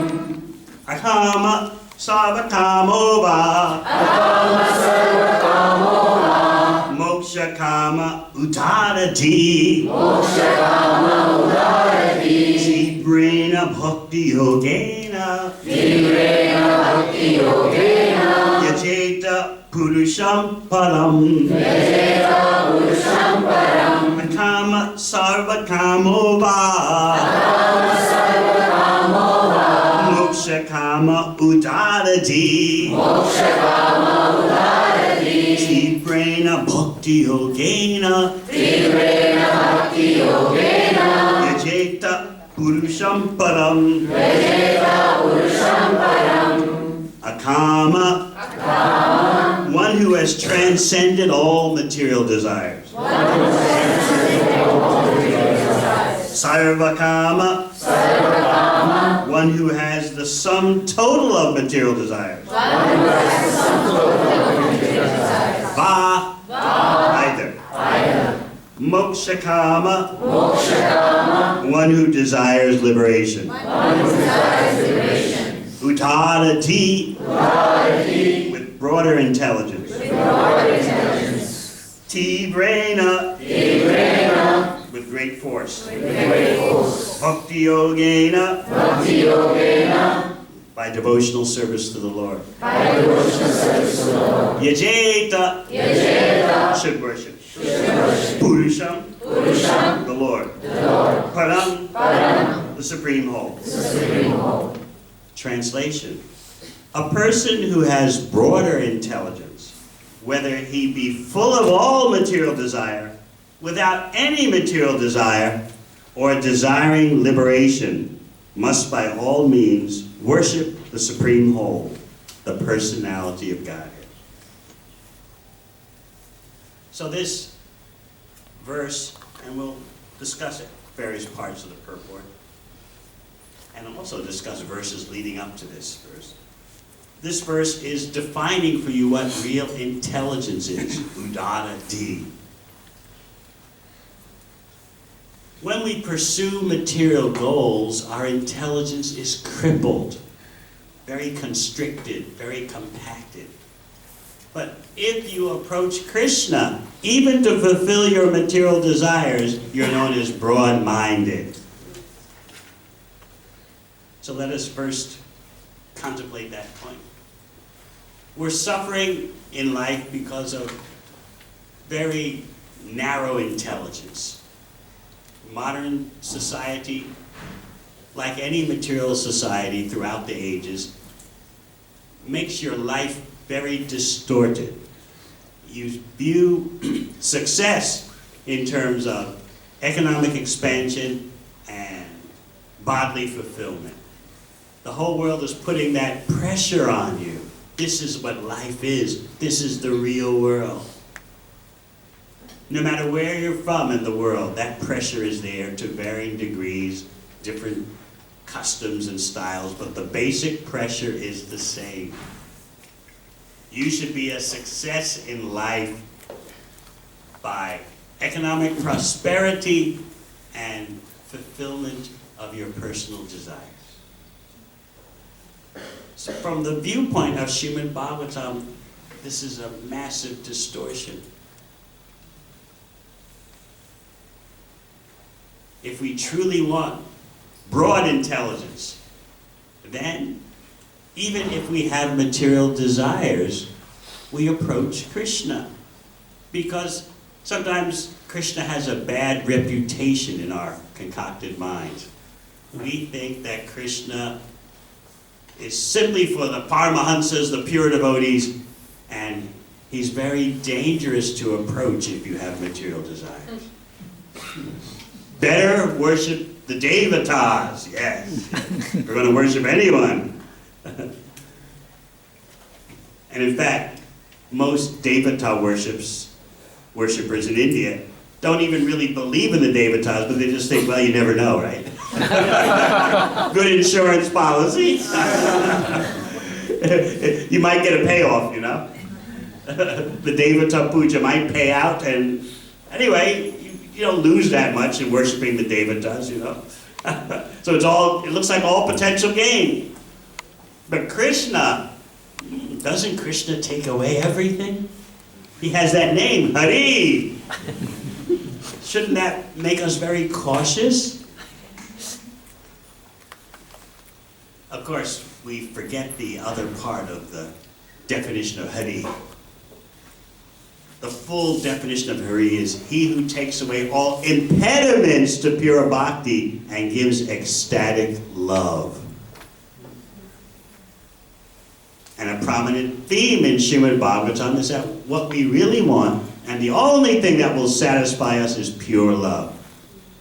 Akama sarva kamo va. Akama sarva kamo va. Moksha kama uttarati. Moksha kama uttarati. Tivrena bhakti yogena. Tivrena bhakti yogena. Yajeta purusham param. Yajeta purusham param. Akama sarva kamo va. Akama sarva kamo va. Moksha kama uttarati. Moksha kama uttarati. Tivrena bhakti yogena. Tivrena bhakti yogena. Yajeta purusham param. Yajeta purusham param. Akama. Akama. One who has transcended all material desires. One who has transcended all material desires. Sarvakama. Sarvakama. One who has the sum total of material desires. One who has the sum total of material desires. Va. Either. Mokshakama. Mokshakama. One who desires liberation. One who desires liberation. Uttarati. Uttarati. With broader intelligence. With broader intelligence. Tivrena. Tivrena. With great force. With great force. Bhakti yogena. Bhakti yogena. By devotional service to the Lord. By devotional service to the Lord. Yajeta. Yajeta. Should worship. Should worship. Purusham. Purusham. The Lord. The Lord. Param. Param. The supreme whole. The supreme whole. Translation. A person who has broader intelligence, whether he be full of all material desire, without any material desire, or desiring liberation, must by all means worship the Supreme Whole, the personality of Godhead. So this verse, and we'll discuss it, various parts of the purport, and also discuss verses leading up to this verse. This verse is defining for you what real intelligence is, udana di. When we pursue material goals, our intelligence is crippled, very constricted, very compacted. But if you approach Krishna, even to fulfill your material desires, you're known as broad-minded. So let us first contemplate that point. We're suffering in life because of very narrow intelligence. Modern society, like any material society throughout the ages, makes your life very distorted. You view success in terms of economic expansion and bodily fulfillment. The whole world is putting that pressure on you. This is what life is. This is the real world. No matter where you're from in the world, that pressure is there to varying degrees, different customs and styles, but the basic pressure is the same. You should be a success in life by economic prosperity and fulfillment of your personal desires. So from the viewpoint of Srimad Bhagavatam, this is a massive distortion. If we truly want broad intelligence, then even if we have material desires, we approach Krishna. Because sometimes Krishna has a bad reputation in our concocted minds. We think that Krishna is simply for the Paramahansas, the pure devotees, and he's very dangerous to approach if you have material desires. Better worship the Devatas, yes. We're going to worship anyone. And in fact, most Devata worshippers in India don't even really believe in the Devatas, but they just think, well, you never know, right? Good insurance policy. You might get a payoff, you know? The Devata puja might pay out, and anyway, you don't lose that much in worshiping the Devatas, you know? So it looks like all potential gain. But Krishna, doesn't Krishna take away everything? He has that name, Hari. Shouldn't that make us very cautious? Of course, we forget the other part of the definition of Hari. The full definition of Hari is he who takes away all impediments to pure bhakti and gives ecstatic love. And a prominent theme in Srimad Bhagavatam is that what we really want, and the only thing that will satisfy us, is pure love.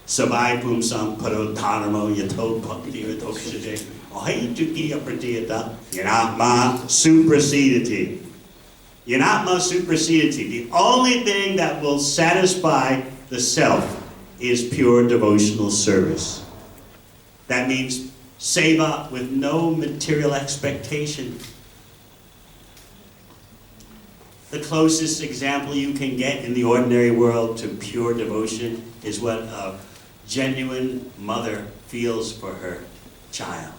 Sabai pumsam paro dharmo yato bhakti vitokshate ahitukiya pratiyata yanatma suprasidati. Yanatma suprasidati. The only thing that will satisfy the self is pure devotional service. That means seva with no material expectation. The closest example you can get in the ordinary world to pure devotion is what a genuine mother feels for her child.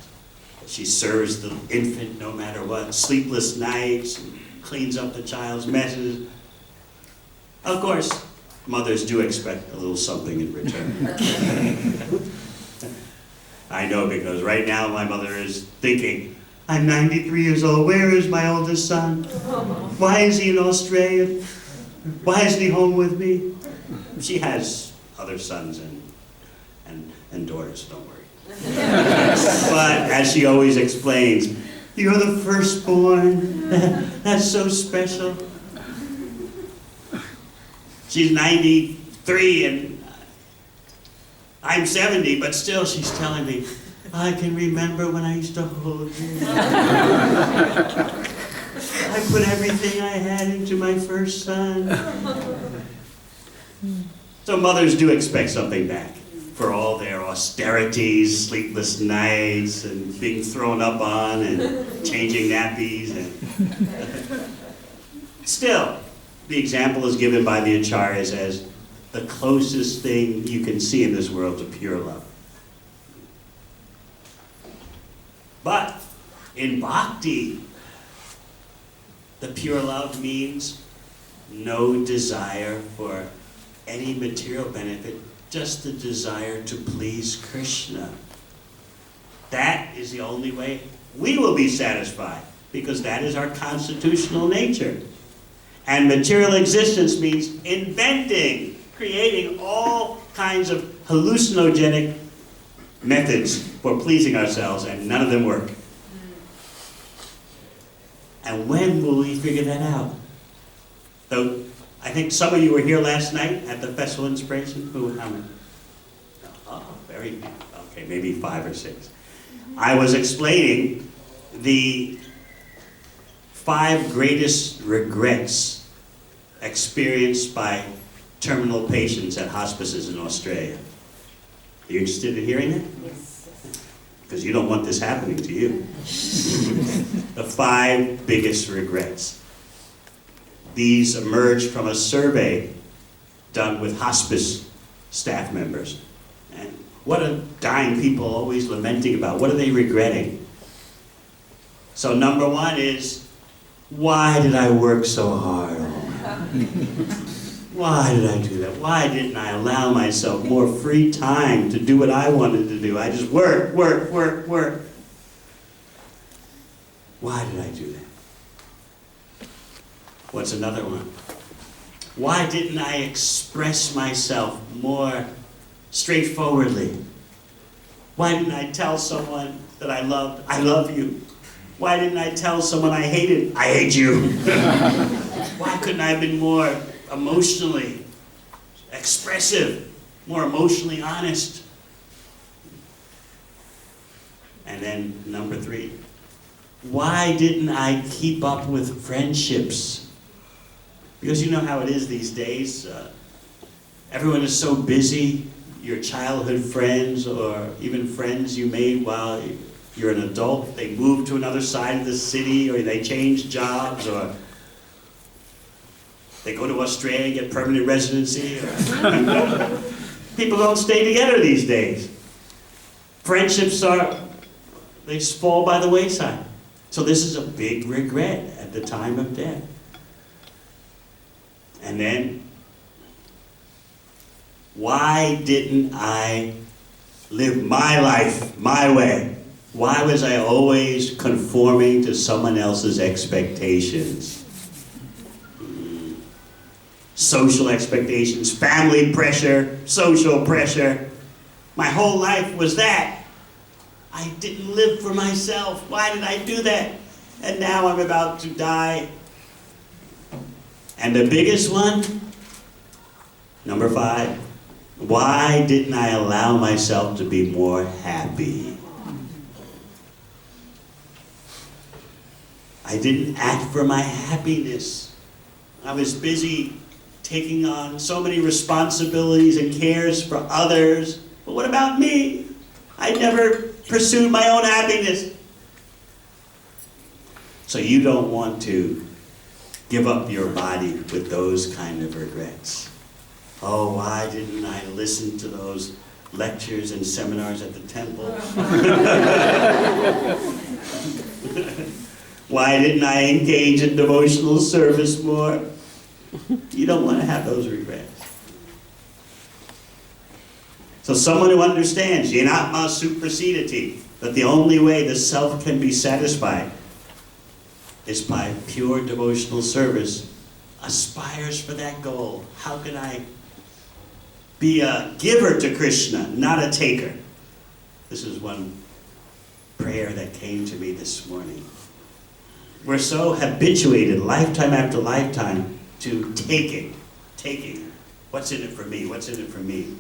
She serves the infant no matter what, sleepless nights, cleans up the child's messes. Of course, mothers do expect a little something in return. I know, because right now my mother is thinking, I'm 93 years old. Where is my oldest son? Why is he in Australia? Why isn't he home with me? She has other sons and daughters, don't worry. But as she always explains, You're the firstborn. That's so special. She's 93 and I'm 70, but still she's telling me, I can remember when I used to hold you. I put everything I had into my first son. So mothers do expect something back for all their austerities, sleepless nights, and being thrown up on, and changing nappies. And still, the example is given by the acharyas as the closest thing you can see in this world to pure love. But in bhakti, the pure love means no desire for any material benefit, just the desire to please Krishna. That is the only way we will be satisfied, because that is our constitutional nature. And material existence means inventing, creating all kinds of hallucinogenic methods for pleasing ourselves, and none of them work. And when will we figure that out? Though I think some of you were here last night at the Festival of Inspiration. How many? Oh, very, okay, maybe 5 or 6. I was explaining the 5 greatest regrets experienced by terminal patients at hospices in Australia. Are you interested in hearing that? Yes. Because you don't want this happening to you. The 5 biggest regrets. These emerged from a survey done with hospice staff members. And what are dying people always lamenting about? What are they regretting? So number 1 is, why did I work so hard? Why did I do that? Why didn't I allow myself more free time to do what I wanted to do? I just work. Why did I do that? What's another one? Why didn't I express myself more straightforwardly? Why didn't I tell someone that I loved, I love you? Why didn't I tell someone I hated, I hate you? Why couldn't I have been more emotionally expressive, more emotionally honest? And then number 3, why didn't I keep up with friendships? Because you know how it is these days. Everyone is so busy. Your childhood friends, or even friends you made while you're an adult, they move to another side of the city, or they change jobs, or they go to Australia and get permanent residency. People don't stay together these days. Friendships they fall by the wayside. So this is a big regret at the time of death. And then, why didn't I live my life my way? Why was I always conforming to someone else's expectations? Social expectations, family pressure, social pressure. My whole life was that. I didn't live for myself. Why did I do that? And now I'm about to die. And the biggest one, number 5, why didn't I allow myself to be more happy? I didn't act for my happiness. I was busy taking on so many responsibilities and cares for others. But what about me? I never pursued my own happiness. So you don't want to give up your body with those kind of regrets. Oh, why didn't I listen to those lectures and seminars at the temple? Why didn't I engage in devotional service more? You don't want to have those regrets. So someone who understands Yenatma Suprasidati, that the only way the self can be satisfied is by pure devotional service, aspires for that goal. How can I be a giver to Krishna, not a taker? This is one prayer that came to me this morning. we're so habituated, lifetime after lifetime, to taking. What's in it for me? What's in it for me?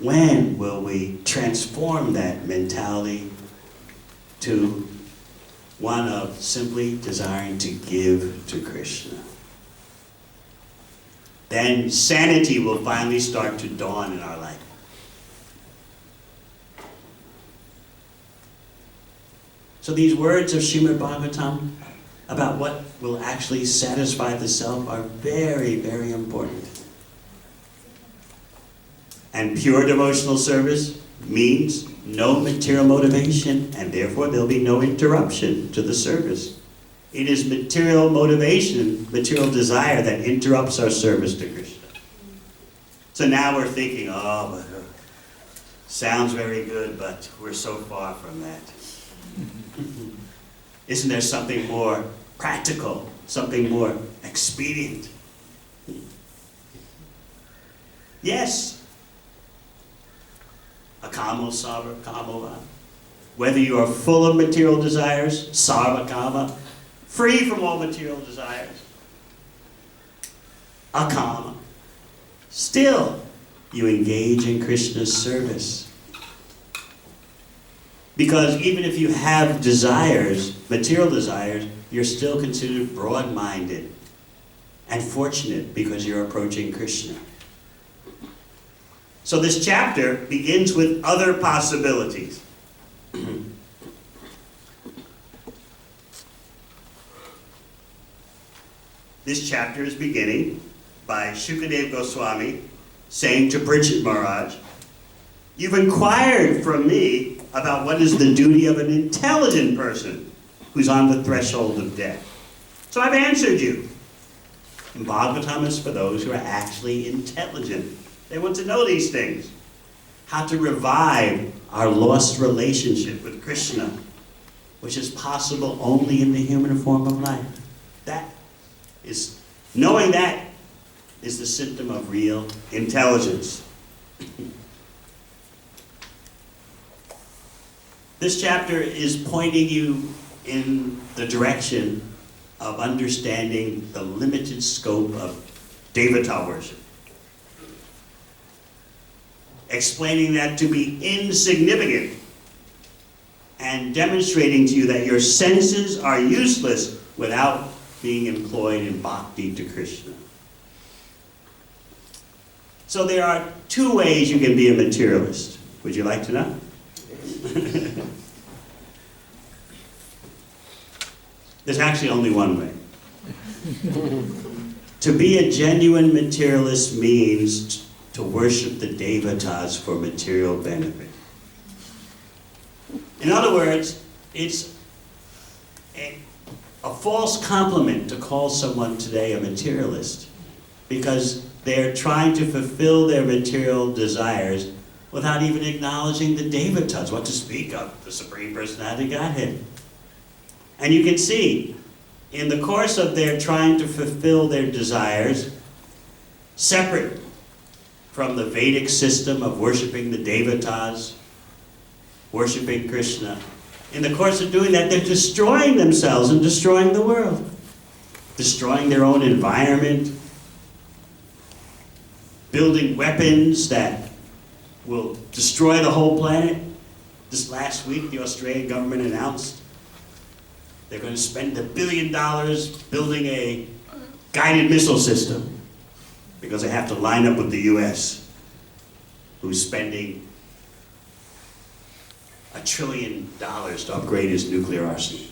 When will we transform that mentality to one of simply desiring to give to Krishna? Then sanity will finally start to dawn in our life. So these words of Srimad Bhagavatam about what will actually satisfy the self are very, very important. And pure devotional service means no material motivation, and therefore there'll be no interruption to the service. It is material motivation, material desire that interrupts our service to Krishna. So now we're thinking, oh, but, sounds very good, but we're so far from that. Isn't there something more practical, something more expedient? Yes. Akamo sarva kamova. Whether you are full of material desires, sarva kama, free from all material desires, akama, still you engage in Krishna's service. Because even if you have desires, material desires, you're still considered broad-minded and fortunate because you're approaching Krishna. So this chapter begins with other possibilities. This chapter is beginning by Shukadeva Goswami saying to Parikshit Maharaj, "You've inquired from me about what is the duty of an intelligent person who's on the threshold of death. So I've answered you. And Bhagavatam is for those who are actually intelligent. They want to know these things. How to revive our lost relationship with Krishna, which is possible only in the human form of life. Knowing that is the symptom of real intelligence." This chapter is pointing you in the direction of understanding the limited scope of Devata worship. Explaining that to be insignificant and demonstrating to you that your senses are useless without being employed in bhakti to Krishna. So there are two ways you can be a materialist. Would you like to know? There's actually only one way. To be a genuine materialist means to worship the devatas for material benefit. In other words, it's a false compliment to call someone today a materialist because they're trying to fulfill their material desires without even acknowledging the devatas, what to speak of, the Supreme Personality Godhead. And you can see, in the course of their trying to fulfill their desires, separate from the Vedic system of worshiping the devatas, worshiping Krishna, in the course of doing that, they're destroying themselves and destroying the world, destroying their own environment, building weapons that will destroy the whole planet. Just last week, the Australian government announced they're going to spend $1 billion building a guided missile system because they have to line up with the US, who's spending $1 trillion to upgrade its nuclear arsenal.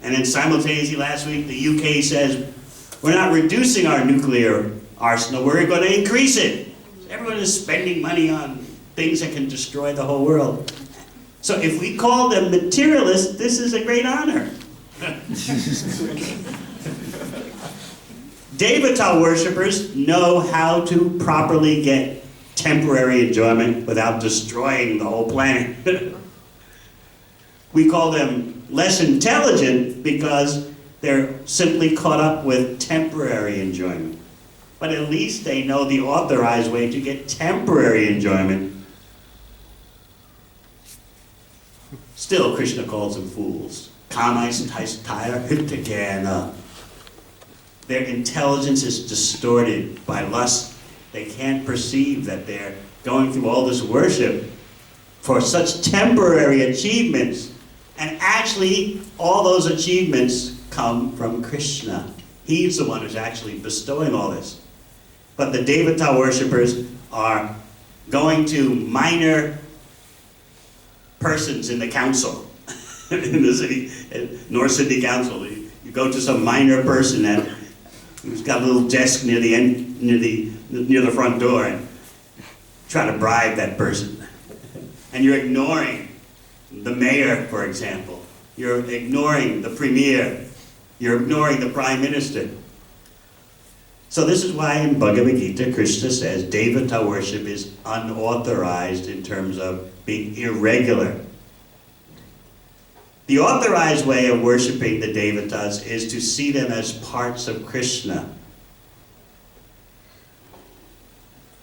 And then simultaneously last week, the UK says, we're not reducing our nuclear arsenal, we're going to increase it. Everyone is spending money on things that can destroy the whole world. So if we call them materialists, this is a great honor. Devata worshippers know how to properly get temporary enjoyment without destroying the whole planet. We call them less intelligent because they're simply caught up with temporary enjoyment. But at least they know the authorized way to get temporary enjoyment. Still, Krishna calls them fools. Their intelligence is distorted by lust. They can't perceive that they're going through all this worship for such temporary achievements. And actually, all those achievements come from Krishna. He's the one who's actually bestowing all this. But the Devata worshippers are going to minor persons in the council, in the city, North City Council. You go to some minor person who's got a little desk near the front door and try to bribe that person. And you're ignoring the mayor, for example. You're ignoring the premier. You're ignoring the prime minister. So this is why in Bhagavad Gita, Krishna says Devata worship is unauthorized in terms of being irregular. The authorized way of worshiping the Devatas is to see them as parts of Krishna.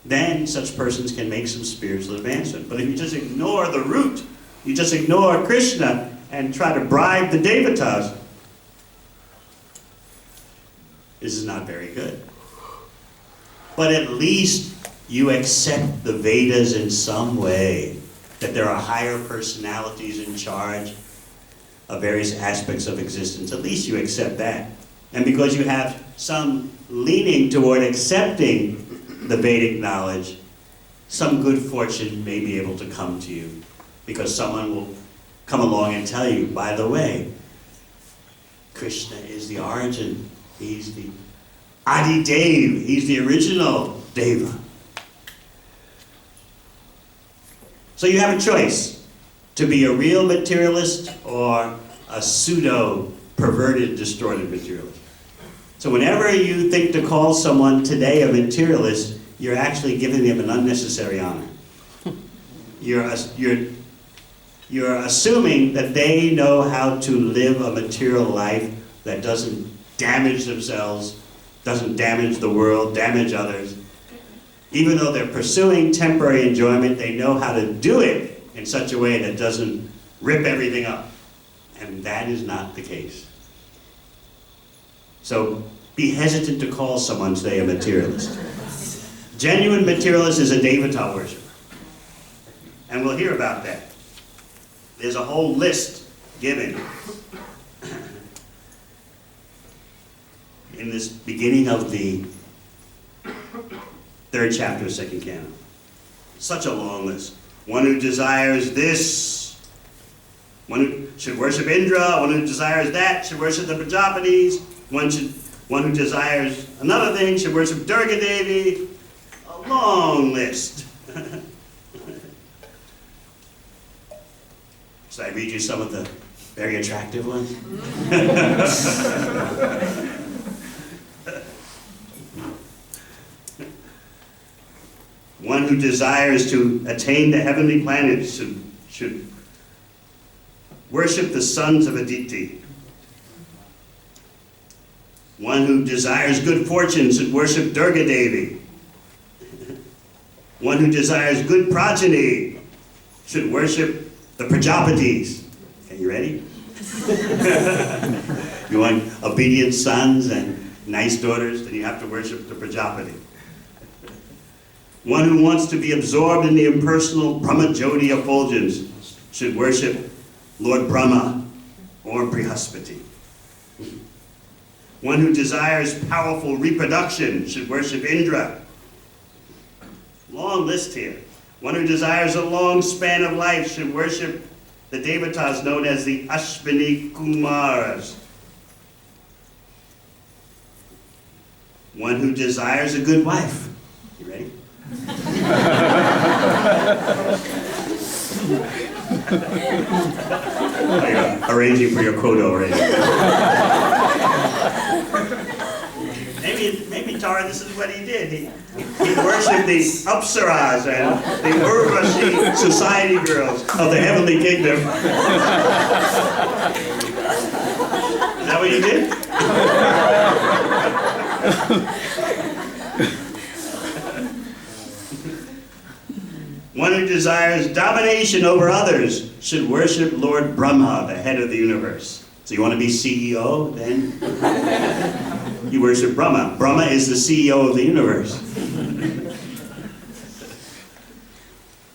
Then such persons can make some spiritual advancement. But if you just ignore the root, you just ignore Krishna and try to bribe the Devatas, this is not very good. But at least you accept the Vedas in some way, that there are higher personalities in charge of various aspects of existence. At least you accept that. And because you have some leaning toward accepting the Vedic knowledge, some good fortune may be able to come to you, because someone will come along and tell you, by the way, Krishna is the origin. He's the Adi Dev. He's the original Deva. So you have a choice to be a real materialist or a pseudo perverted, distorted materialist. So whenever you think to call someone today a materialist, you're actually giving them an unnecessary honor. You're assuming that they know how to live a material life that doesn't damage themselves, doesn't damage the world, damage others. Even though they're pursuing temporary enjoyment, they know how to do it in such a way that doesn't rip everything up. And that is not the case. So be hesitant to call someone today a materialist. Genuine materialist is a Devata worshiper. And we'll hear about that. There's a whole list given in this beginning of the 3rd chapter of 2nd Canon. Such a long list. One who desires this, one who should worship Indra, one who desires that should worship the Prajapatis, one who desires another thing should worship Durga Devi. A long list. Should I read you some of the very attractive ones? One who desires to attain the heavenly planets should worship the sons of Aditi. One who desires good fortune should worship Durga Devi. One who desires good progeny should worship the Prajapatis. Okay, you ready? You want obedient sons and nice daughters, then you have to worship the Prajapati. One who wants to be absorbed in the impersonal Brahmajyoti effulgence should worship Lord Brahma or Brihaspati. One who desires powerful reproduction should worship Indra. Long list here. One who desires a long span of life should worship the Devatas known as the Ashwini Kumaras. One who desires a good wife. You ready? Arranging for your quota already. Maybe Tara, this is what he did. He worshipped the Apsaras and the Urvashi society girls of the heavenly kingdom. Is that what you did? One who desires domination over others should worship Lord Brahma, the head of the universe. So you want to be CEO? Then you worship Brahma. Brahma is the CEO of the universe.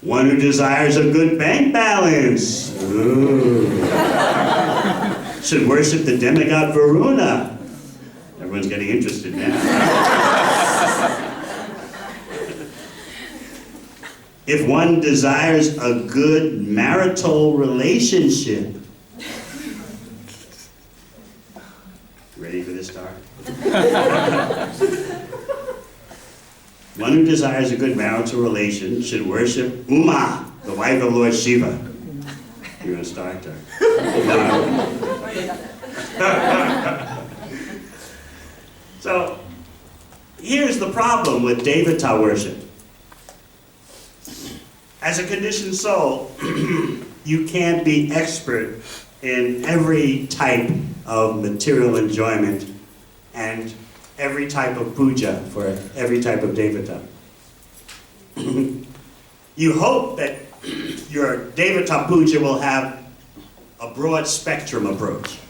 One who desires a good bank balance. Ooh. Should worship the demigod Varuna. Everyone's getting interested now. If one desires a good marital relationship. Ready for this, Star? One who desires a good marital relation should worship Uma, the wife of Lord Shiva. You're going to start there. No. So, here's the problem with Devata worship. As a conditioned soul, you can't be expert in every type of material enjoyment and every type of puja for every type of devata. You hope that your devata puja will have a broad spectrum approach.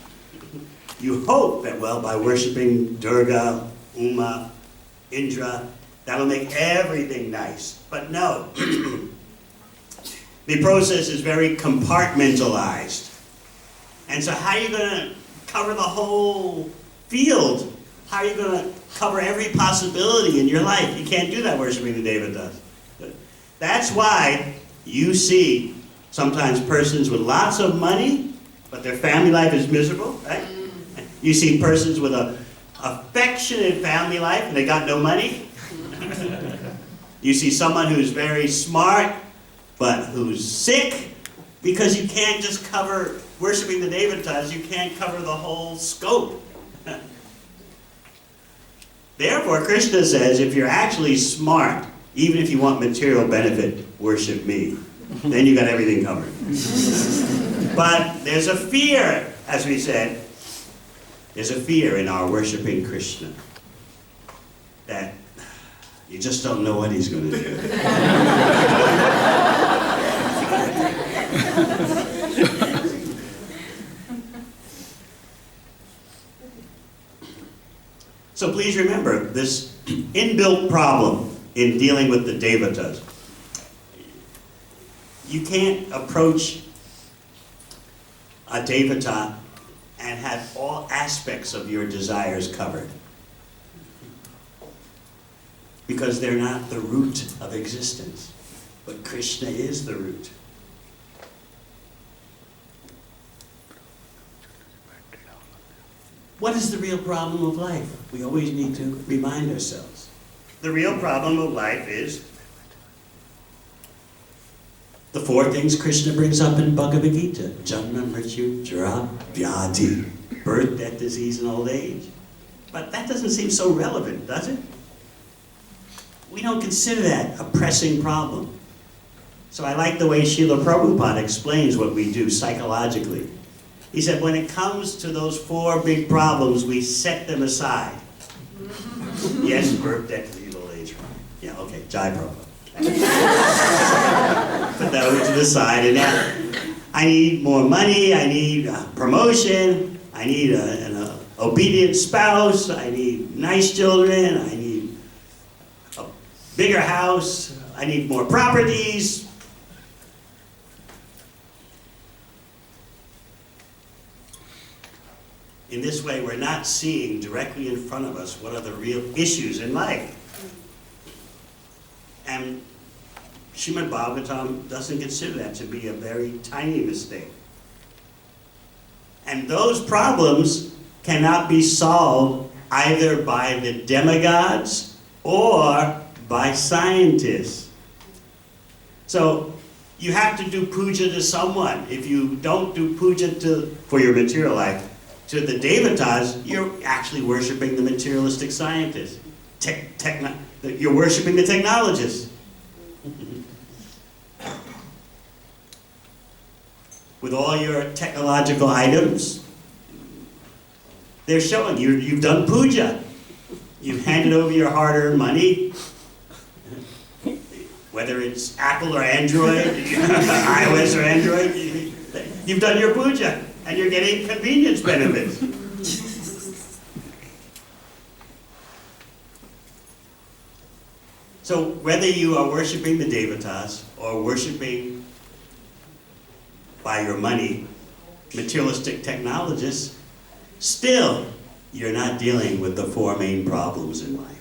You hope that, well, by worshiping Durga, Uma, Indra, that'll make everything nice. But no. The process is very compartmentalized. And so how are you going to cover the whole field? How are you going to cover every possibility in your life? You can't do that worshiping the devatas. That's why you see sometimes persons with lots of money, but their family life is miserable, right? You see persons with an affectionate family life and they got no money. You see someone who's very smart, but who's sick, because you can't just cover worshiping the devatas, you can't cover the whole scope. Therefore, Krishna says, if you're actually smart, even if you want material benefit, worship me. Then you got everything covered. But there's a fear, as we said, there's a fear in our worshiping Krishna that you just don't know what he's going to do. So please remember this inbuilt problem in dealing with the devatas. You can't approach a devata and have all aspects of your desires covered, because they're not the root of existence. But Krishna is the root. What is the real problem of life? We always need to remind ourselves. The real problem of life is the four things Krishna brings up in Bhagavad Gita. Janma, Mrityu, Jara, Vyadhi. Birth, death, disease, and old age. But that doesn't seem so relevant, does it? We don't consider that a pressing problem. So I like the way Srila Prabhupada explains what we do psychologically. He said, when it comes to those four big problems, we set them aside. Yes, birth, death, disease, old age. Yeah, okay, Jai Prabhupada. Put that over to the side, and now I need more money, I need promotion, I need an obedient spouse, I need nice children, I need a bigger house, I need more properties. In this way, we're not seeing directly in front of us what are the real issues in life. And Srimad Bhagavatam doesn't consider that to be a very tiny mistake. And those problems cannot be solved either by the demigods or by scientists. So you have to do puja to someone. If you don't do puja for your material life, to the devatas, you're actually worshiping the materialistic scientists. You're worshiping the technologists. With all your technological items, they're showing you've done puja. You've handed over your hard-earned money, whether it's Apple or Android, iOS or Android, you've done your puja. and you're getting convenience benefits. So whether you are worshiping the Devatas or worshiping by your money, materialistic technologists, still you're not dealing with the four main problems in life.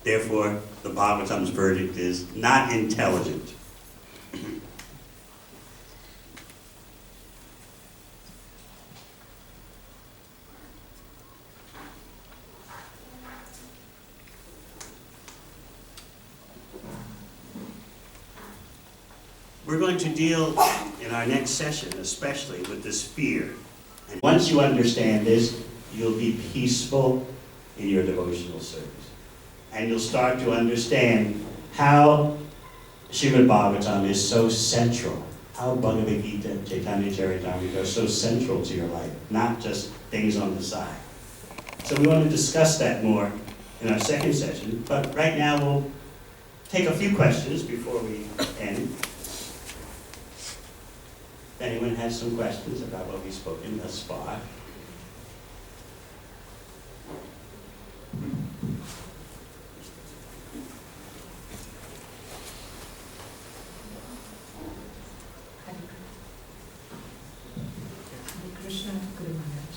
Therefore, the Bhagavatam's verdict is not intelligent. We're going to deal in our next session especially with this fear. And once you understand this, you'll be peaceful in your devotional service. And you'll start to understand how Srimad Bhagavatam is so central, how Bhagavad Gita, Chaitanya Charitamrita are so central to your life, not just things on the side. So we want to discuss that more in our second session, but right now we'll take a few questions before we end. If anyone has some questions about what we've spoken thus far. Krishna Guru Maharaj.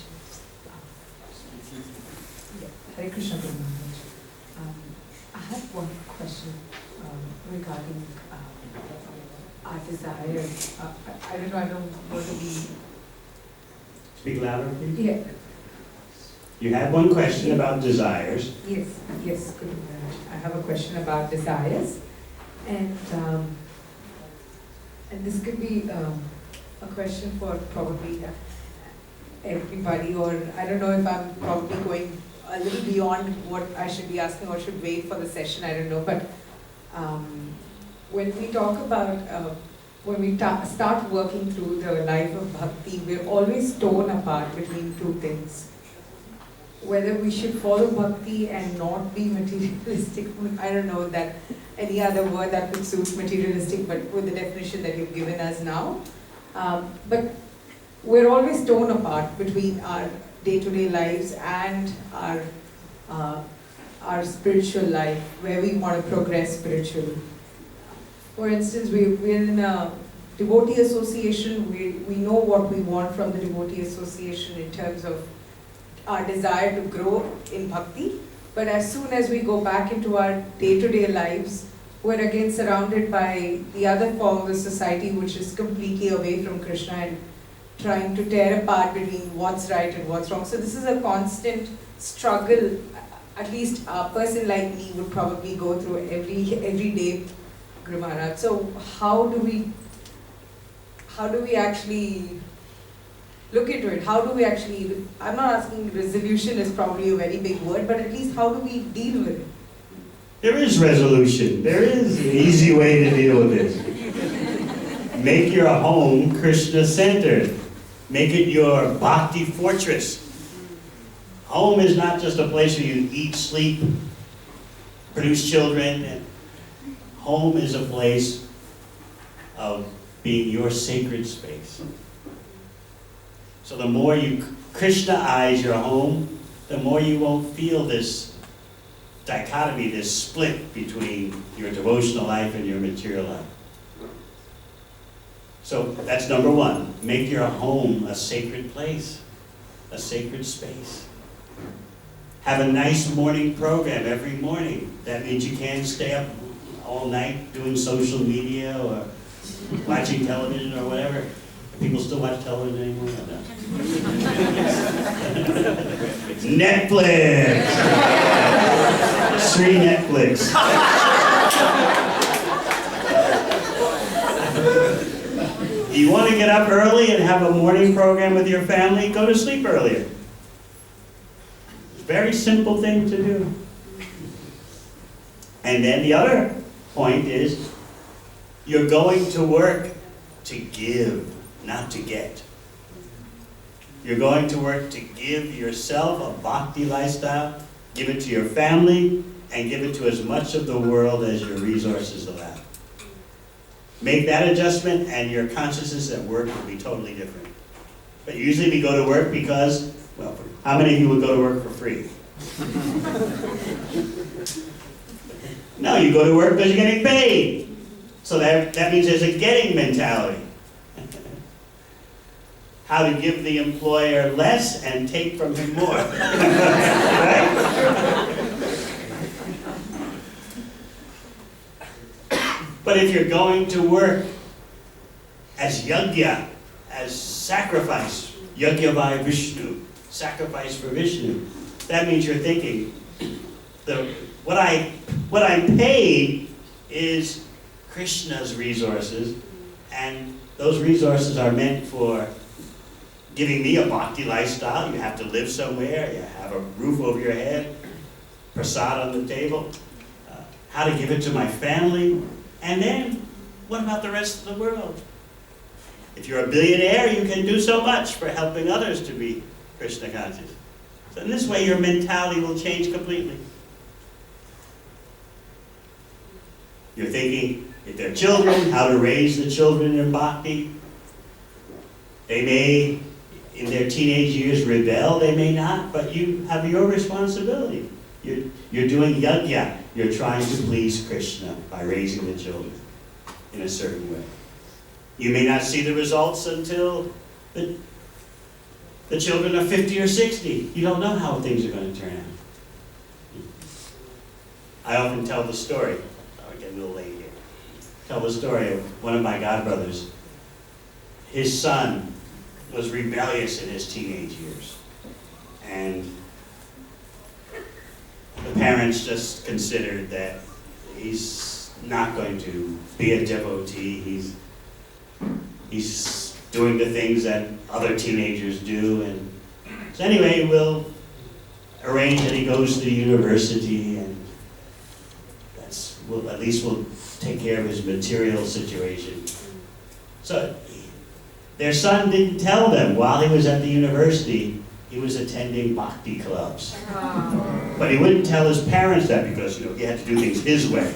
Hare Krishna Guru Maharaj. I have one question regarding our desire. I don't know what to be. Speak louder, please. Yeah. You had one question about desires. Yes, Guru Maharaj. I have a question about desires, and this could be a question for probably everybody, or I don't know if I'm probably going a little beyond what I should be asking or should wait for the session, I don't know, but when we talk about, when we start working through the life of bhakti, we're always torn apart between two things. Whether we should follow bhakti and not be materialistic, I don't know that any other word that would suit materialistic, but with the definition that you've given us now. But we're always torn apart between our day-to-day lives and our spiritual life, where we want to progress spiritually. For instance, we're in a devotee association. We know what we want from the devotee association in terms of our desire to grow in bhakti. But as soon as we go back into our day-to-day lives, we're again surrounded by the other form of the society which is completely away from Krishna and trying to tear apart between what's right and what's wrong. So this is a constant struggle, at least a person like me would probably go through every day, Guru Maharaj. So how do we actually look into it? How do we actually, I'm not asking resolution is probably a very big word, but at least how do we deal with it? There is resolution. There is an easy way to deal with this. Make your home Krishna-centered. Make it your bhakti fortress. Home is not just a place where you eat, sleep, produce children. Home is a place of being your sacred space. So the more you Krishna-ize your home, the more you won't feel this dichotomy, this split between your devotional life and your material life. So that's number one. Make your home a sacred place, a sacred space. Have a nice morning program every morning. That means you can't stay up all night doing social media or watching television or whatever. People still watch television anymore? No. Netflix! Free Netflix. You want to get up early and have a morning program with your family? Go to sleep earlier. It's a very simple thing to do. And then the other point is, you're going to work to give, not to get. You're going to work to give yourself a bhakti lifestyle, give it to your family, and give it to as much of the world as your resources allow. Make that adjustment and your consciousness at work will be totally different. But usually we go to work because, well, how many of you would go to work for free? No, you go to work because you're getting paid. So that means there's a getting mentality. How to give the employer less and take from him more. Right? But if you're going to work as yajna, as sacrifice, yajna by Vishnu, sacrifice for Vishnu, that means you're thinking, what I'm paid is Krishna's resources, and those resources are meant for giving me a bhakti lifestyle. You have to live somewhere, you have a roof over your head, prasad on the table, how to give it to my family, and then what about the rest of the world? If you're a billionaire, you can do so much for helping others to be Krishna conscious. So in this way, your mentality will change completely. You're thinking, if they're children, how to raise the children in bhakti. They may, in their teenage years, rebel, they may not, but you have your responsibility. You're doing yajna. You're trying to please Krishna by raising the children in a certain way. You may not see the results until the children are 50 or 60. You don't know how things are going to turn out. I often tell the story. I'll get a little late here. Tell the story of one of my godbrothers. His son was rebellious in his teenage years. And the parents just considered that he's not going to be a devotee. He's doing the things that other teenagers do. And so anyway, we'll arrange that he goes to the university, and at least we'll take care of his material situation. So their son didn't tell them while he was at the university he was attending bhakti clubs. But he wouldn't tell his parents that because, he had to do things his way.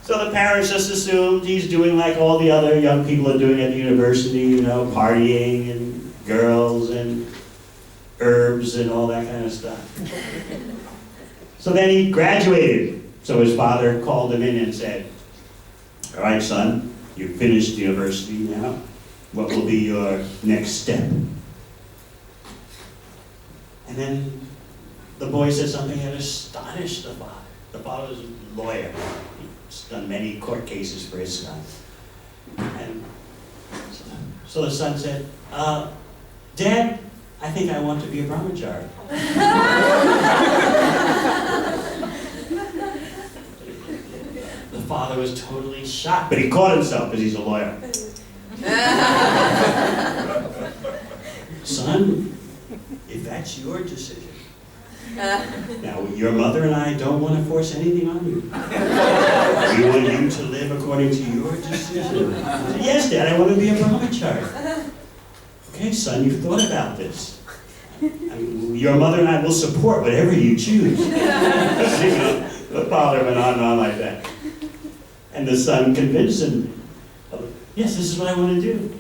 So the parents just assumed he's doing like all the other young people are doing at the university, partying and girls and herbs and all that kind of stuff. So then he graduated. So his father called him in and said, "All right, son, you've finished university now. What will be your next step?" And then the boy said something that astonished the father. The father was a lawyer. He's done many court cases for his son. And so the son said, "Dad, I think I want to be a brahmachari." The father was totally shocked, but he caught himself because he's a lawyer. "Son, if that's your decision, now your mother and I don't want to force anything on you. We want you to live according to your decision." I said, "Yes, Dad, I want to be a brahmachari." "Okay, son, you've thought about this. Your mother and I will support whatever you choose." The father went on and on like that. And the son convinced him, "Yes, this is what I want to do."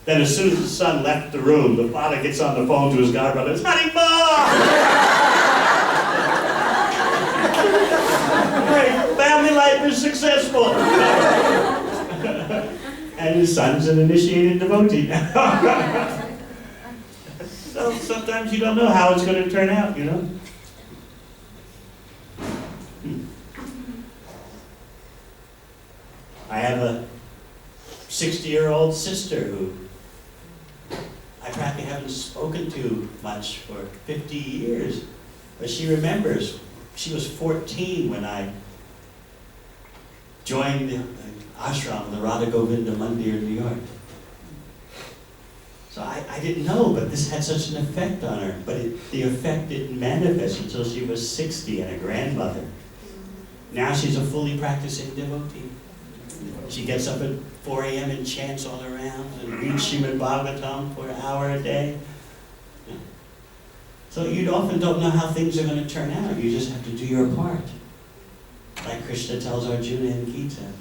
Then as soon as the son left the room, the father gets on the phone to his godbrother, "Haribol! Great, family life is successful." And his son's an initiated devotee. So sometimes you don't know how it's going to turn out, I have a 60-year-old sister who I practically haven't spoken to much for 50 years. But she remembers, she was 14 when I joined the ashram, the Radha Govinda Mandir in New York. So I didn't know, but this had such an effect on her. But the effect didn't manifest until she was 60 and a grandmother. Now she's a fully practicing devotee. She gets up at 4 a.m. and chants all around and reads Srimad Bhagavatam for an hour a day. So you often don't know how things are going to turn out. You just have to do your part. Like Krishna tells Arjuna in Gita,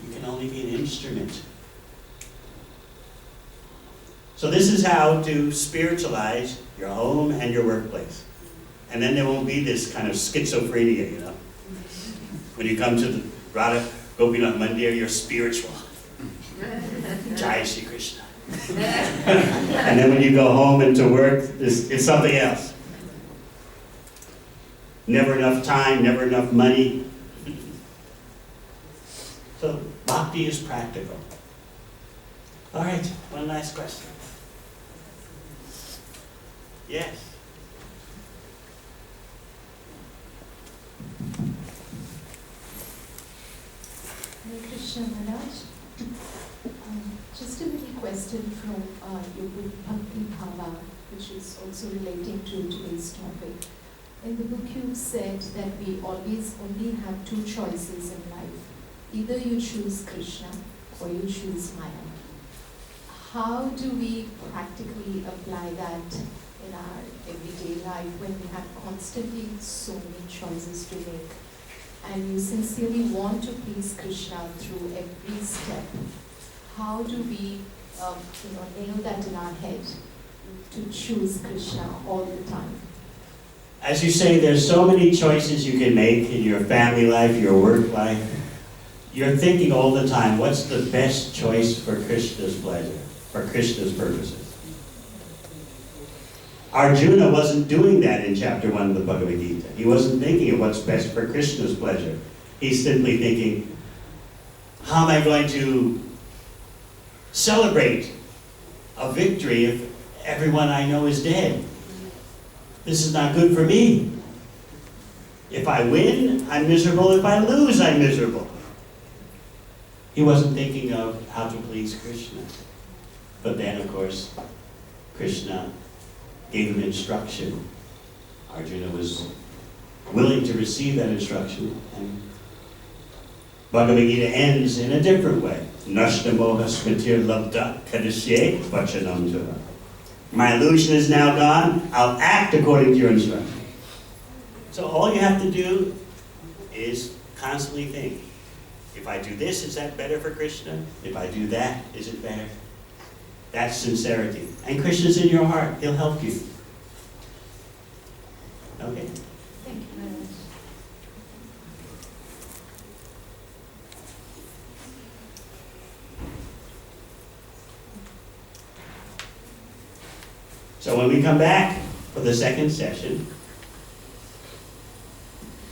You can only be an instrument. So this is how to spiritualize your home and your workplace. And then there won't be this kind of schizophrenia, you know. When you come to the Radha Gopinath Mandir, you're spiritual. Jai Shri Krishna. And then when you go home and to work, it's something else. Never enough time, never enough money. So bhakti is practical. All right, one last question. Yes. Hare Krishna Maharaj. Just a little question from your book Bhakti Bhava, which is also relating to today's topic. In the book you said that we always only have two choices in life. Either you choose Krishna or you choose Maya. How do we practically apply that in our everyday life when we have constantly so many choices to make? And you sincerely want to please Krishna through every step. How do we nail that in our head to choose Krishna all the time? As you say, there's so many choices you can make in your family life, your work life. You're thinking all the time, what's the best choice for Krishna's pleasure, for Krishna's purposes? Arjuna wasn't doing that in chapter 1 of the Bhagavad Gita. He wasn't thinking of what's best for Krishna's pleasure. He's simply thinking, how am I going to celebrate a victory if everyone I know is dead? This is not good for me. If I win, I'm miserable. If I lose, I'm miserable. He wasn't thinking of how to please Krishna. But then, of course, Krishna gave him instruction. Arjuna was willing to receive that instruction. And Bhagavad Gita ends in a different way. Nashta moha smitir labda kadasye vachanam java. My illusion is now gone. I'll act according to your instruction. So all you have to do is constantly think. If I do this, is that better for Krishna? If I do that, is it better? That's sincerity. And Krishna's in your heart. He'll help you. Okay? Thank you very much. So when we come back for the second session,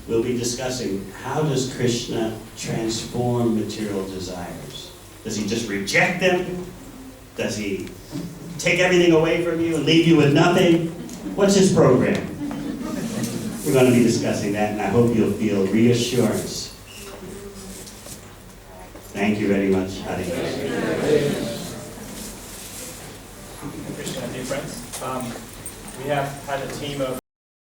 we'll be discussing how does Krishna transform material desires? Does he just reject them? Does he take everything away from you and leave you with nothing? What's his program? We're going to be discussing that, and I hope you'll feel reassurance. Thank you very much. Hare Krishna. Krishna, dear friends. We have had a team of